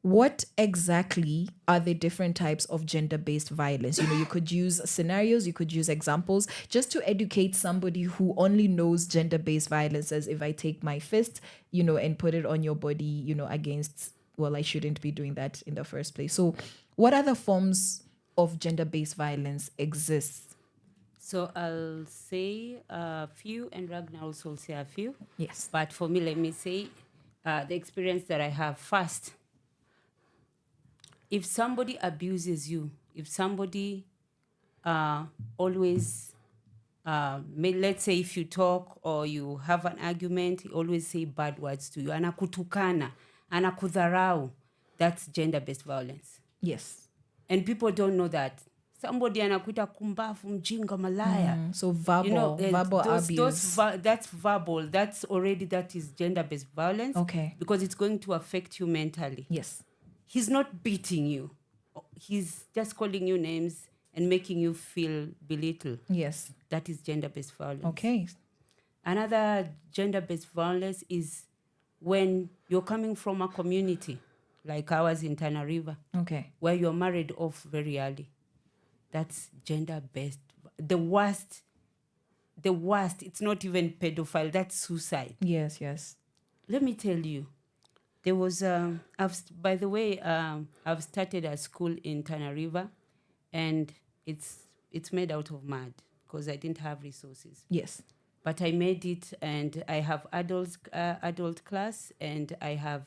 what exactly are the different types of gender-based violence? You could use scenarios, you could use examples, just to educate somebody who only knows gender-based violence as if I take my fist, and put it on your body, against, well, I shouldn't be doing that in the first place. So what other forms of gender-based violence exist? So I'll say a few, and Ragnar also will say a few. Yes. But for me, let me say the experience that I have first. If somebody abuses you, if somebody always, let's say if you talk or you have an argument, he always say bad words to you, anakutukana, anakudharau, that's gender-based violence. Yes. And people don't know that. Somebody anakuita kumbafu, mjinga, malaya. So verbal, verbal abuse. That's verbal. That is gender-based violence. Okay. Because it's going to affect you mentally. Yes. he's not beating you. He's just calling you names and making you feel belittled. Yes. That is gender-based violence. Okay. Another gender-based violence is when you're coming from a community, like ours in Tana River, Okay. where you're married off very early. That's gender-based. The worst, it's not even pedophile, that's suicide. Yes, yes. Let me tell you, there was, I've started a school in Tana River, and it's made out of mud because I didn't have resources. Yes. But I made it, and I have adult class, and I have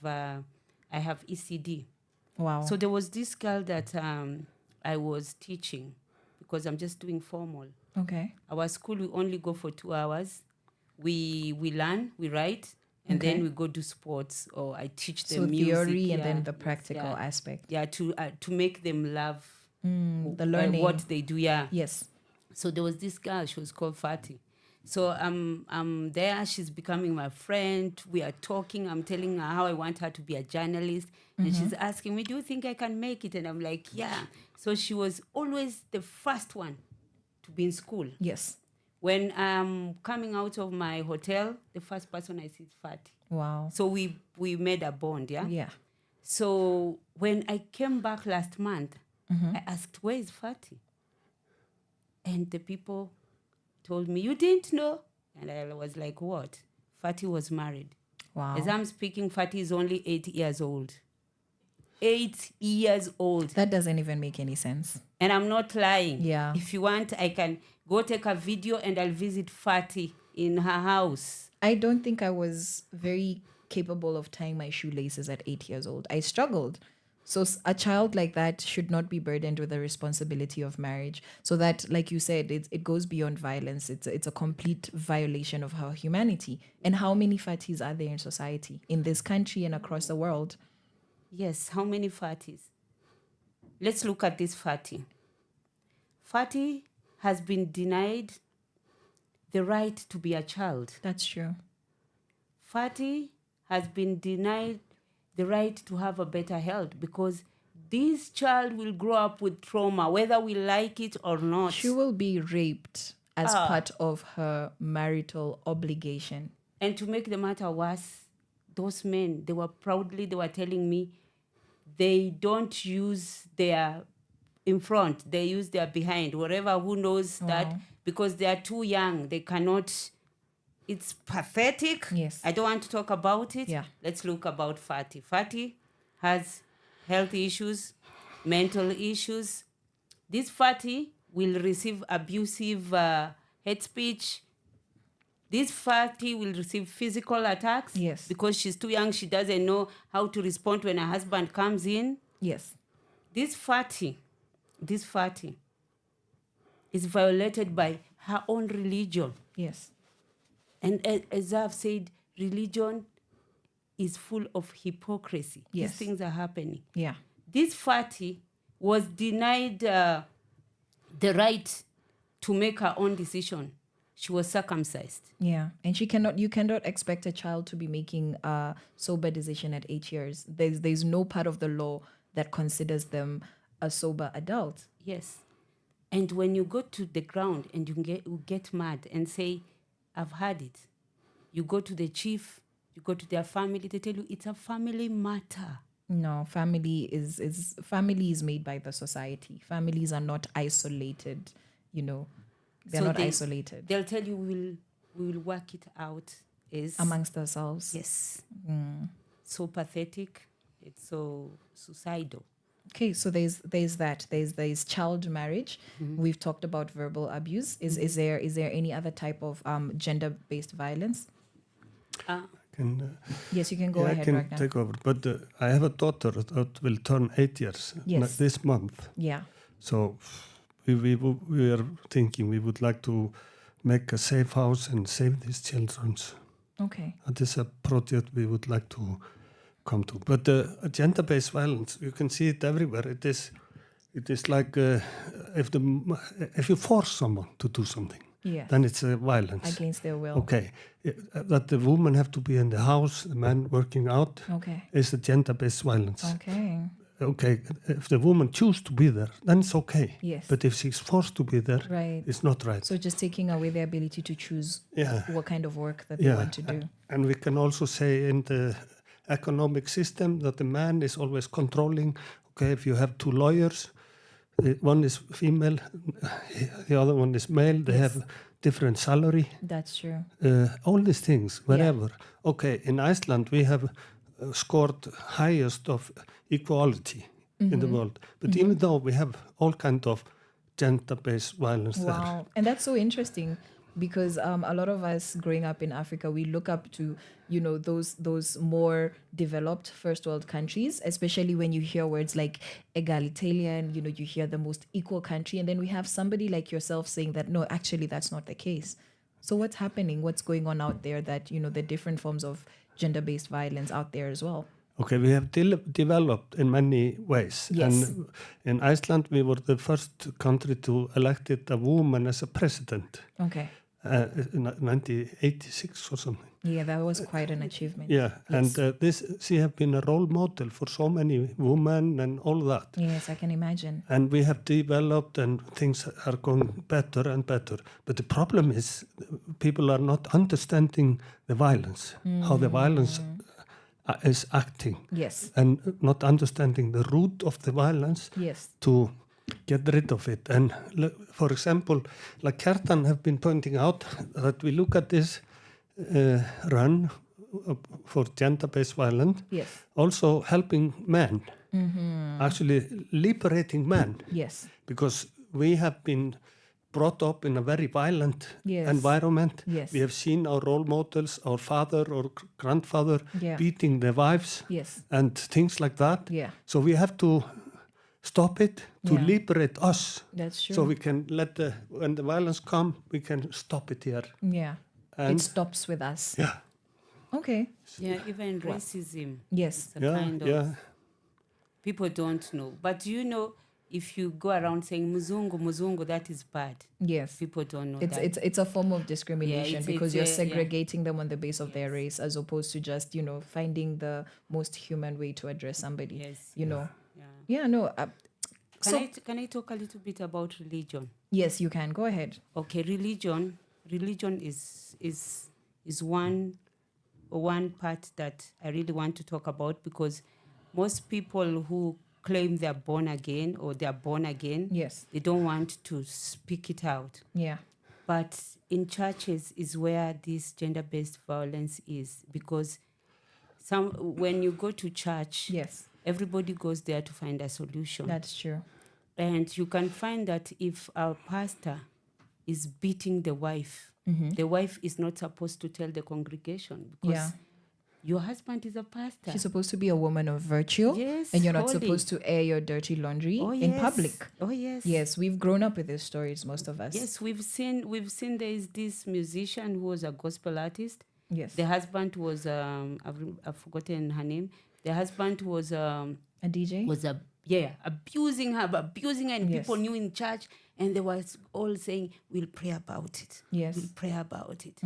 ECD. Wow. So there was this girl that I was teaching, because I'm just doing formal. Okay. Our school, we only go for 2 hours. We learn, we write, and then we go do sports, or I teach them music. So theory and then the practical aspect. Yeah, to make them love the learning. What they do, yeah. Yes. So there was this girl, she was called Fatih. So I'm there, she's becoming my friend. We are talking, I'm telling her how I want her to be a journalist. And she's asking me, do you think I can make it? And I'm like, yeah. So she was always the first one to be in school. Yes. When I'm coming out of my hotel, the first person I see is Fatih. Wow. So we made a bond, yeah? Yeah. So when I came back last month, I asked, where is Fatih? And the people told me, you didn't know? And I was like, what? Fatih was married. Wow. As I'm speaking, Fatih is only 8 years old. 8 years old. That doesn't even make any sense. And I'm not lying. Yeah. If you want, I can go take a video and I'll visit Fatih in her house. I don't think I was very capable of tying my shoelaces at 8 years old. I struggled. So a child like that should not be burdened with the responsibility of marriage. So that, like you said, it goes beyond violence. It's a complete violation of our humanity. And how many Fatihs are there in society, in this country and across the world? Yes, how many Fatihs? Let's look at this Fatih. Fatih has been denied the right to be a child. That's true. Fatih has been denied the right to have a better health, because this child will grow up with trauma, whether we like it or not. She will be raped as part of her marital obligation. And to make the matter worse, those men, they were telling me they don't use their in front, they use their behind, wherever, who knows that, because they are too young, they cannot. It's pathetic. Yes. I don't want to talk about it. Yeah. Let's look about Fatih. Fatih has health issues, mental issues. This Fatih will receive abusive hate speech. This Fatih will receive physical attacks. Yes. Because she's too young, she doesn't know how to respond when her husband comes in. Yes. This Fatih is violated by her own religion. Yes. And as I've said, religion is full of hypocrisy. Yes. These things are happening. Yeah. This Fatih was denied the right to make her own decision. She was circumcised. Yeah. And you cannot expect a child to be making a sober decision at 8 years. There's no part of the law that considers them a sober adult. Yes. And when you go to the ground and you get mad and say, I've had it. You go to the chief, you go to their family, they tell you it's a family matter. No, family is made by the society. Families are not isolated, They're not isolated. They'll tell you we will work it out amongst ourselves. Yes. So pathetic. It's so suicidal. Okay, so there's that. There's child marriage. We've talked about verbal abuse. Is there any other type of gender-based violence? Yes, you can go ahead, I can Ragnar. take over. But I have a daughter that will turn 8 years this month. Yeah. So we are thinking we would like to make a safe house and save these children. Okay. That is a project we would like to come to. But gender-based violence, you can see it everywhere. It is like if you force someone to do something, then it's violence against their will. Okay, that the woman have to be in the house, the man working out. Okay, is the gender-based violence. Okay, okay, if the woman chooses to be there, then it's okay. Yes. But if she's forced to be there, Right. it's not right. So just taking away their ability to choose what kind of work that they want to do. And we can also say in the economic system that the man is always controlling. Okay, if you have two lawyers, one is female, the other one is male, they have different salary. That's true. All these things, wherever. Okay, in Iceland we have scored highest of equality in the world. But even though we have all kind of gender-based violence there. Wow. And that's so interesting because a lot of us growing up in Africa, we look up to, you know, those more developed first world countries, especially when you hear words like egalitarian, you know, you hear the most equal country. And then we have somebody like yourself saying that, no, actually, that's not the case. So what's happening? What's going on out there that, you know, the different forms of gender-based violence out there as well? Okay, we have developed in many ways. Yes. And in Iceland, we were the first country to elect a woman as a president. Okay. In 1986 or something. Yeah, that was quite an achievement. Yeah, Yes. and she has been a role model for so many women and all that. Yes, I can imagine. And we have developed and things are going better and better. But the problem is people are not understanding the violence, how the violence is acting. Yes. And not understanding the root of the violence Yes. to get rid of it. And for example, like Kjartan have been pointing out that we look at this run for gender-based violence, Yes. also helping men, actually liberating men. Yes. Because we have been brought up in a very violent environment. Yes. We have seen our role models, our father or grandfather Yeah. beating their wives Yes. and things like that. Yeah. So we have to stop it to Yeah. liberate us. That's true. So we can when the violence come, we can stop it here. Yeah. And it stops with us. Yeah. Okay. Yeah, even racism. Yes. It's a kind of yeah. people don't know. But you know, if you go around saying Muzungu, Muzungu, that is bad. Yes. People don't know It's that. it's a form of discrimination because you're yeah. segregating them on the basis of their race as opposed to just, you know, finding the most human way to address somebody. Yes. You know. Yeah. Yeah, no. Can I talk a little bit about religion? Yes, you can. Go ahead. Okay, religion is one part that I really want to talk about because most people who claim they're born again or they're born again, yes, they don't want to speak it out. Yeah. But in churches is where this gender-based violence is because when you go to church, yes, everybody goes there to find a solution. That's true. And you can find that if our pastor is beating the wife, the wife is not supposed to tell the congregation because your husband is a pastor. She's supposed to be a woman of virtue. Yes, and you're not holy. supposed to air your dirty laundry in public. Oh yes. Yes, we've grown up with these stories, most of us. Yes, we've seen there is this musician who was a gospel artist. Yes. The husband was I've forgotten her name. The husband was a DJ. Was abusing her, and Yes. people knew in church, and they was all saying, "We'll pray about it. Yes. We'll pray about it."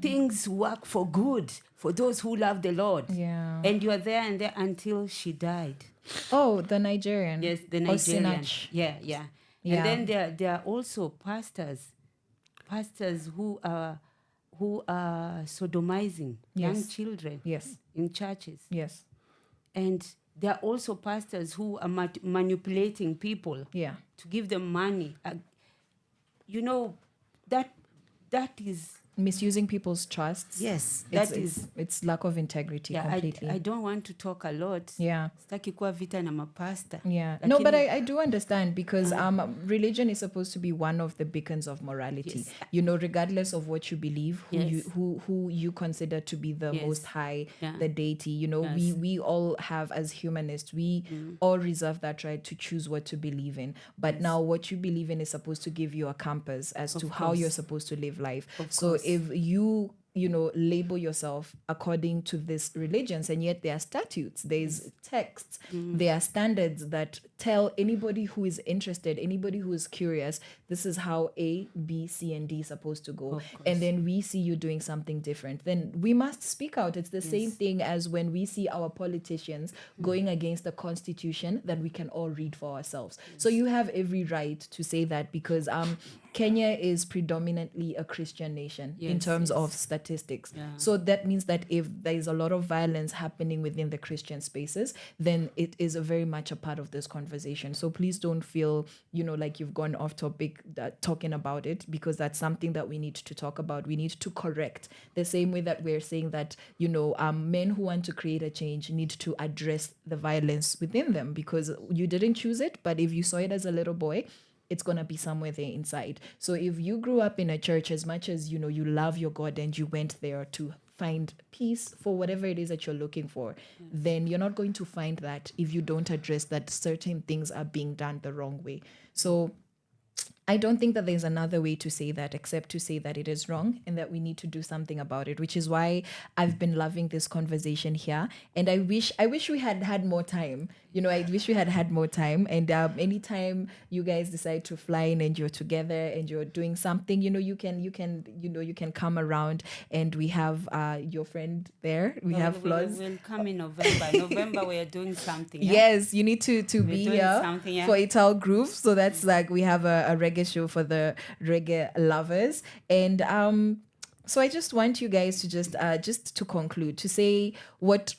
Things work for good for those who love the Lord. Yeah. And you are there and there until she died. Oh, the Nigerian. Yes, the Nigerian. Osinach. Yeah. Yeah. And then there are also pastors who are sodomizing young Yes. children. Yes. In churches. Yes. And there are also pastors who are manipulating people. Yeah. To give them money. That is misusing people's trusts. Yes, it's lack of integrity completely. I don't want to talk a lot. Yeah. Sitaki kuwa vita na mapasta. Yeah. No, but I do understand because religion is supposed to be one of the beacons of morality. Yes. You know, regardless of what you believe, Yes. who you consider to be the Yes. most high, Yeah. the deity, you know, Yes. we all have as humanists, we all reserve that right to choose what to believe in. But now what you believe in is supposed to give you a compass as to how course. you're supposed to live life. Of So course. if you label yourself according to these religions, and yet there are statutes, there's texts, there are standards that tell anybody who is interested, anybody who is curious, this is how A, B, C, and D is supposed to go. And then we see you doing something different, then we must speak out. It's the same thing as when we see our politicians going against the constitution that we can all read for ourselves. So you have every right to say that, because Kenya is predominantly a Christian nation in terms of statistics. So that means that if there is a lot of violence happening within the Christian spaces, then it is very much a part of this conversation. So please don't feel, like you've gone off topic talking about it, because that's something that we need to talk about. We need to correct, the same way that we're saying that, men who want to create a change need to address the violence within them, because you didn't choose it, but if you saw it as a little boy, it's going to be somewhere there inside. So if you grew up in a church, as much as, you love your God and you went there to find peace for whatever it is that you're looking for, then you're not going to find that if you don't address that certain things are being done the wrong way. So I don't think that there's another way to say that except to say that it is wrong and that we need to do something about it, which is why I've been loving this conversation here. And I wish we had more time. I wish we had more time. And anytime you guys decide to fly in and you're together and you're doing something, you can come around, and we have your friend there. We have Flaws. We'll come in November. November we are doing something. Yeah? Yes, you need to be here for Ital Groove. So that's like we have a reggae show for the reggae lovers. And so I just want you guys to just to conclude, to say what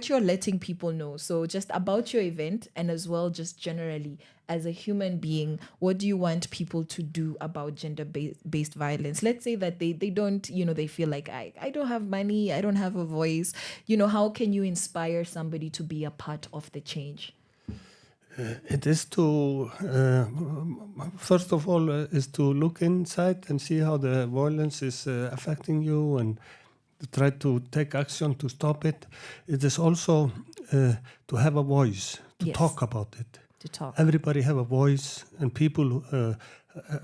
you're letting people know. So just about your event, and as well just generally as a human being, what do you want people to do about gender-based violence? Let's say that they don't, they feel like I don't have money, I don't have a voice. How can you inspire somebody to be a part of the change? It is to, first of all, is to look inside and see how the violence is affecting you, and try to take action to stop it. It is also to have a voice, to talk about it. To talk. Everybody have a voice, and people who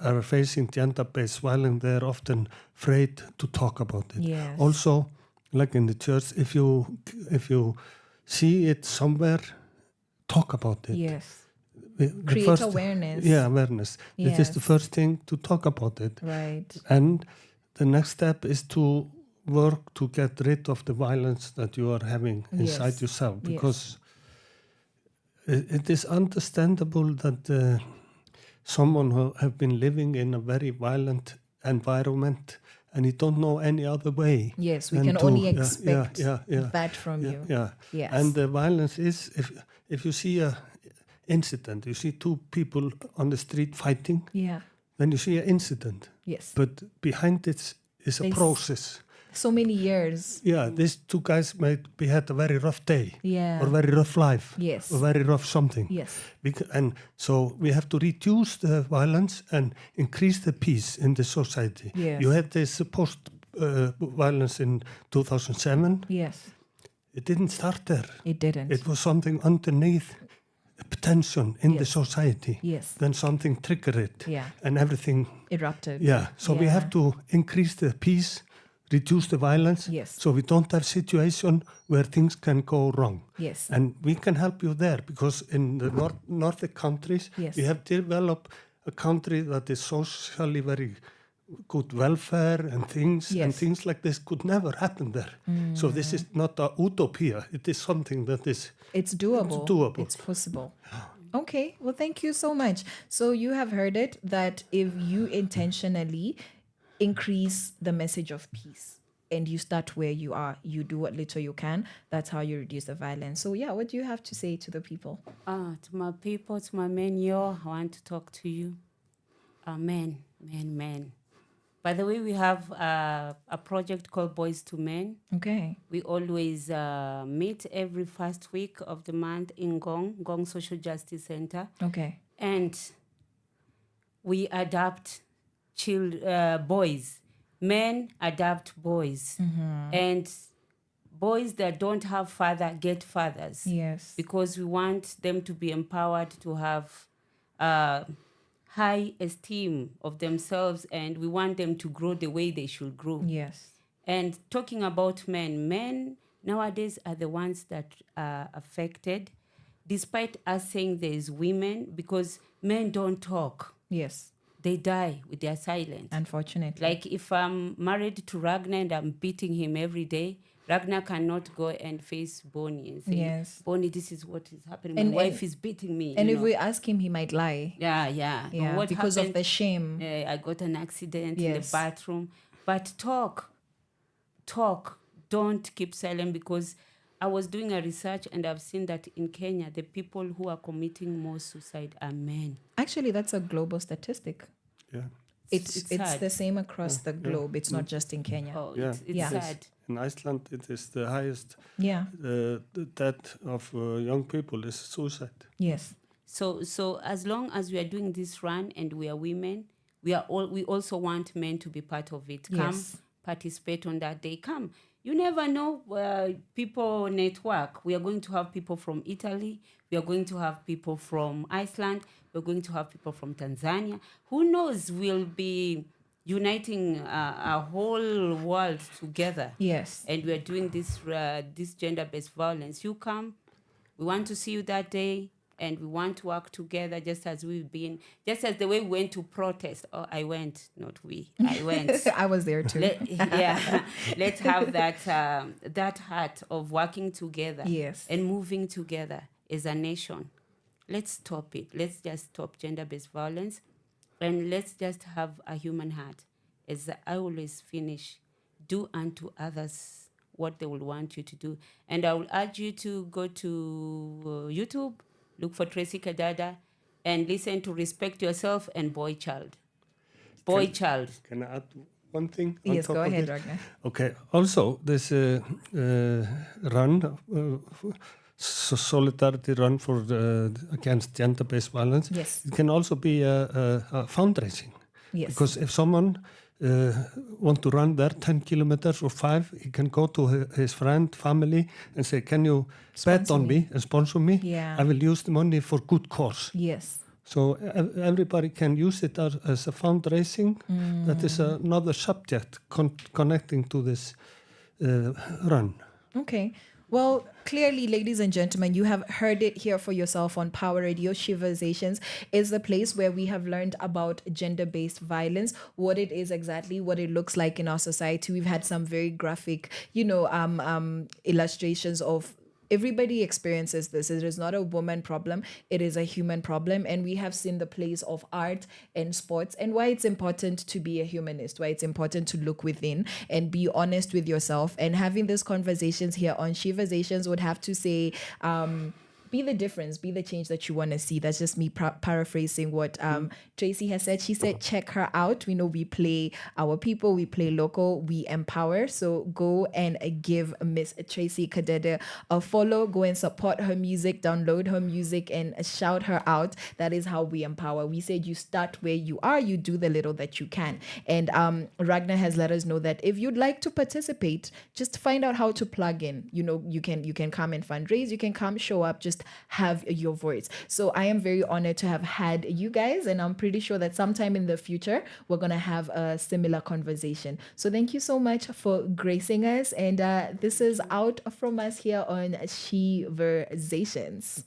are facing gender-based violence, they're often afraid to talk about it. Yes. Also, like in the church, if you see it somewhere, talk about it. Yes. Create first, awareness. Yeah, awareness. Yes. It is the first thing, to talk about it. Right. And the next step is to work to get rid of the violence that you are having inside yourself. Because it is understandable that someone who have been living in a very violent environment, and you don't know any other way. Yes, we can only expect that from you. Yeah. Yes. And the violence is, if you see a incident, you see two people on the street fighting, then you see an incident. Yes. But behind it is a process. So many years. Yeah, these two guys maybe had a very rough day. Yeah. Or very rough life. Yes. Or very rough something. Yes. And so we have to reduce the violence and increase the peace in the society. Yes. You had this post-violence in 2007. Yes. It didn't start there. It didn't. It was something underneath, tension in the society. Yes. Then something triggered it. Yeah. And everything erupted. Yeah. So we have to increase the peace, reduce the violence. Yes. So we don't have situation where things can go wrong. Yes. And we can help you there, because in the Nordic countries, we have developed a country that is socially very good welfare and things like this could never happen there. So this is not a utopia. It is something that is... It's doable. It's doable. It's possible. Okay. Well, thank you so much. So you have heard it, that if you intentionally increase the message of peace and you start where you are, you do what little you can, that's how you reduce the violence. So what do you have to say to the people? To my people, to my men, I want to talk to you. Men. By the way, we have a project called Boys to Men. Okay. We always meet every first week of the month in Gong Social Justice Center. Okay. And we adopt boys. Men adopt boys. Mm-hmm. And boys that don't have father get fathers. Yes. Because we want them to be empowered to have high esteem of themselves, and we want them to grow the way they should grow. Yes. And talking about men nowadays are the ones that are affected, despite us saying there is women, because men don't talk. Yes. They die with their silence. Unfortunately. Like if I'm married to Ragnar and I'm beating him every day, Ragnar cannot go and face Bonnie and say, yes, Bonnie, this is what is happening. My wife is beating me. And if we ask him, he might lie. Yeah. What because happened? Of the shame. I got an accident in the bathroom. But talk. Don't keep silent, because I was doing a research and I've seen that in Kenya, the people who are committing more suicide are men. Actually, that's a global statistic. Yeah. It's the same across the globe. It's not just in Kenya. Oh, it's sad. In Iceland, it is the highest the death of young people is suicide. Yes. So as long as we are doing this run and we are women, we also want men to be part of it. Come participate on that day. Come. You never know, people network. We are going to have people from Italy. We are going to have people from Iceland. We're going to have people from Tanzania. Who knows? We'll be uniting a whole world together. Yes. And we're doing this gender-based violence. You come. We want to see you that day. And we want to work together just as we've been, just as the way we went to protest. Oh, I went, not we. I went. I was there too. Let's have that heart of working together. Yes. And moving together as a nation. Let's stop it. Let's just stop gender-based violence. And let's just have a human heart. As I always finish, do unto others what they will want you to do. And I will urge you to go to YouTube, look for Tracy Kadada, and listen to Respect Yourself and Boy Child. Can I add one thing? Yes, go ahead, Ragnar. Okay. Also, this run, solidarity run for against gender-based violence. Yes. It can also be a fundraising. Yes. Because if someone want to run there 10 kilometers or 5, he can go to his friend, family, and say, can you bet on me and sponsor me? Yeah. I will use the money for good cause. Yes. So everybody can use it as a fundraising. That is another subject connecting to this run. Okay. Well, clearly, ladies and gentlemen, you have heard it here for yourself on Power Radio. Sheversations is the place where we have learned about gender-based violence, what it is exactly, what it looks like in our society. We've had some very graphic, illustrations of everybody experiences this. It is not a woman problem. It is a human problem. And we have seen the place of art and sports and why it's important to be a humanist, why it's important to look within and be honest with yourself. And having these conversations here on Sheversations would have to say, be the difference, be the change that you want to see. That's just me paraphrasing what Tracy has said. She said, check her out. We know we play our people, we play local, we empower. So go and give Miss Tracy Kadada a follow. Go and support her music, download her music and shout her out. That is how we empower. We said you start where you are, you do the little that you can. And Ragnar has let us know that if you'd like to participate, just find out how to plug in. You can come and fundraise, you can come show up, just have your voice. So I am very honored to have had you guys, and I'm pretty sure that sometime in the future we're gonna have a similar conversation. So thank you so much for gracing us, and this is out from us here on Sheversations.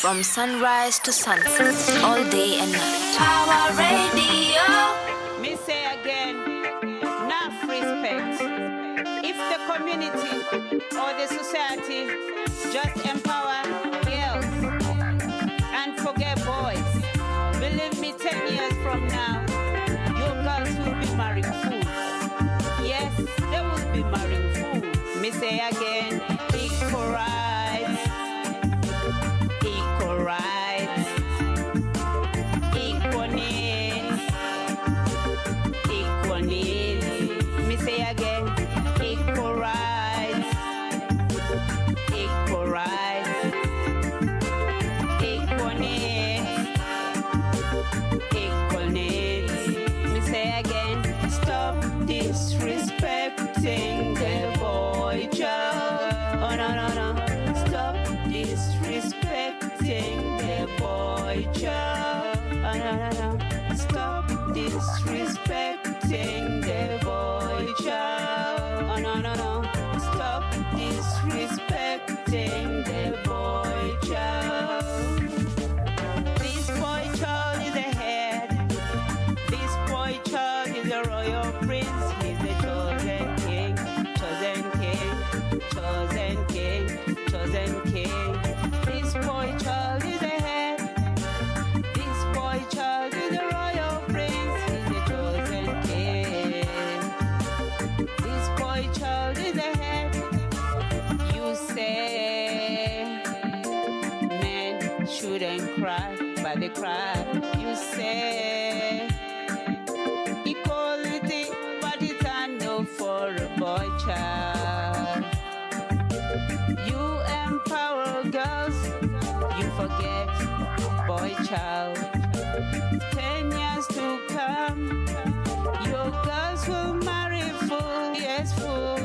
From sunrise to sunset, all day and night. Power Radio. Me say again, enough respect. If the community or the society just empower girls and forget boys, believe me, 10 years from now, your girls will be marrying fools. Yes, they will be marrying fools. Me say again, equal rights, equal rights, equal needs, equal needs. Me say again, equal rights, equal rights, equal needs, equal needs. Me say again, stop disrespecting the boy child. Oh no no no, stop disrespecting the boy child. Oh no no no, stop disrespecting the boy child. royal prince, he's the chosen king, chosen king, chosen king, chosen king. This boy child is the head. This boy child is the royal prince, he's the chosen king. This boy child is the head. You say men shouldn't cry, but they cry. You say equality, but it's enough for a boy child. You empower girls, you forget boy child. 10 years to come, your girls will marry fool, yes fool.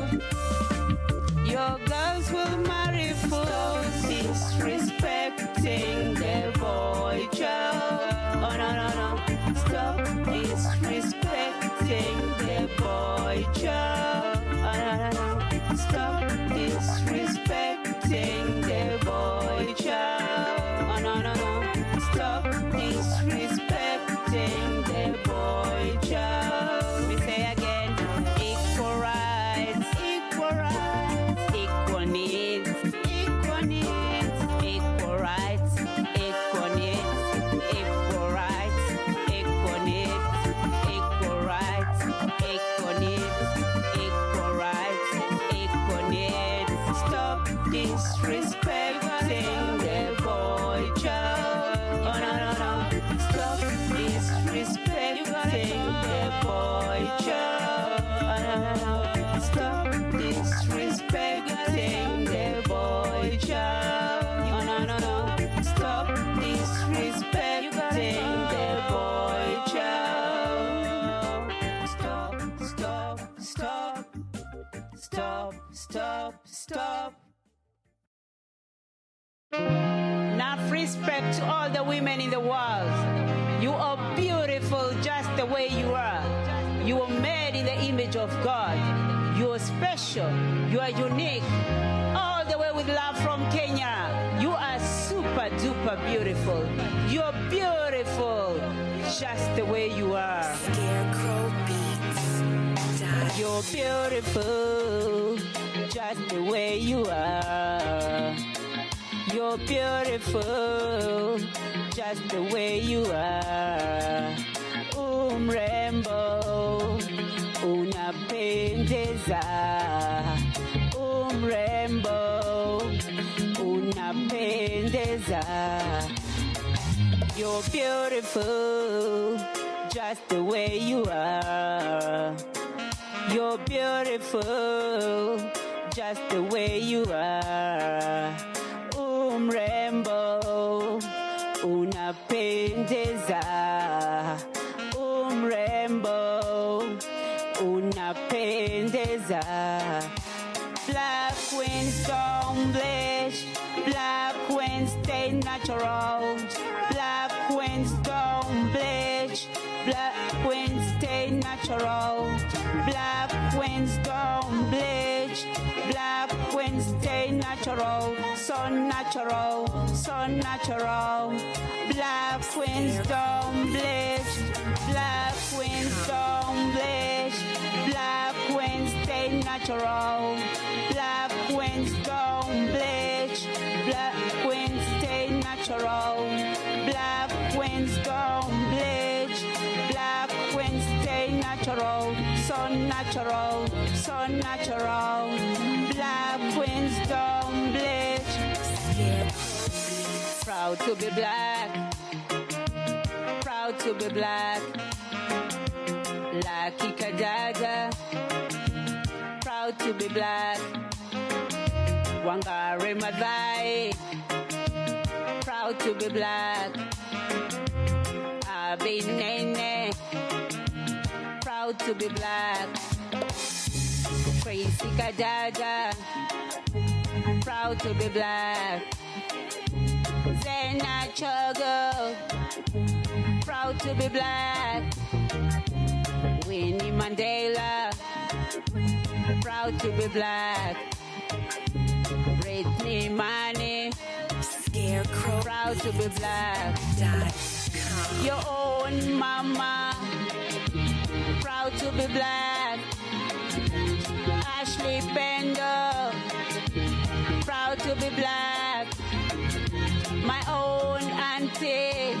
Your girls will marry fool. Stop disrespecting the boy child. Oh no no no. Stop disrespecting the boy child. Oh no no no. Stop disrespecting the boy child. Oh no no no. Stop disrespecting the boy child. We say again, equal rights, equal rights, equal needs, equal needs, equal rights, equal needs, equal rights, equal needs, equal rights, equal needs, equal rights, equal needs. Stop disrespecting the boy child. Oh no no no. Stop disrespecting the boy child. Oh no no no. Stop disrespecting the boy child. Oh no no no. Stop disrespecting the boy child. Stop, stop, stop, stop, stop, stop. Enough respect to all the women in the world. You are beautiful just the way you are. You were made in the image of God. You are special. You are unique. All the way with love from Kenya. You are super duper beautiful. You are beautiful just the way you are. Scarecrow Beats. You're beautiful just the way you are. You're beautiful just the way you are. Rainbow, unapendeza. Rainbow, unapendeza. You're beautiful just the way you are. You're beautiful just the way you are. Rainbow, unapendeza. Rainbow, unapendeza. Black queens don't bleach. Black queens stay natural. Black queens don't bleach. Black queens stay natural. Black queens don't bleach. Black queens stay natural. So natural, so natural. Black queens don't bleach. Black queens don't bleach. Black queens stay natural. Black queens don't bleach. Black queens stay natural. Black queens don't bleach. Black queens stay natural. So natural, so natural. Black queens don't bleach. Proud to be black. Proud to be black. Lucky Kadada. Proud to be black. Wangari Maathai. Proud to be black. Abi Nene. Proud to be black. Tracy Kadada. Proud to be black. Zena Chogo. Proud to be black. Winnie Mandela. Proud to be black. Britney Money. Scarecrow. Proud to be black. Your own mama. Proud proud to be black. Ashley Pendo, proud to be black. My own auntie,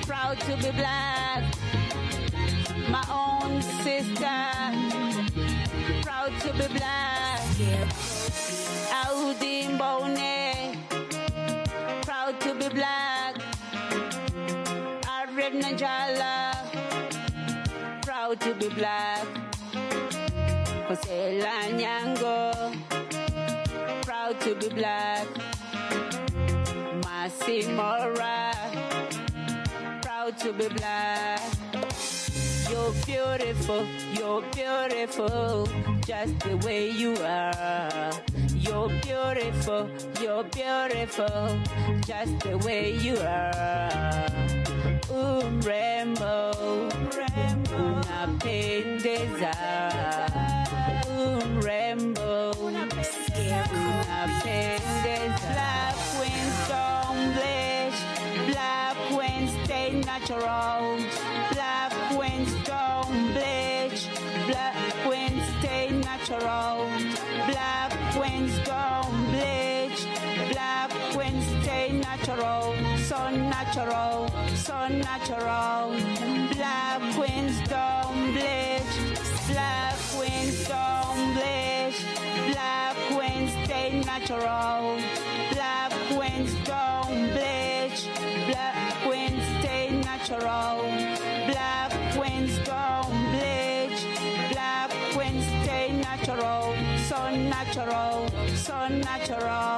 proud to be black. My own sister, proud to be black. Audi Mbone, proud to be black. Arif Najala, proud to be black. Jose Lanyango, proud to be black. Masimora, proud to be black. You're beautiful, just the way you are. You're beautiful, just the way you are. Rainbow, unapendeza. Rainbow, unapendeza. Black queens don't bleach, black queens stay natural. Black queens don't bleach, black queens stay natural. Black queens don't bleach, black queens stay natural. So natural, so natural. Black queens don't bleach, black queens don't bleach, black queens stay natural. Black queens don't bleach, black queens stay natural. Black queens don't bleach, black queens stay natural. So natural, so natural.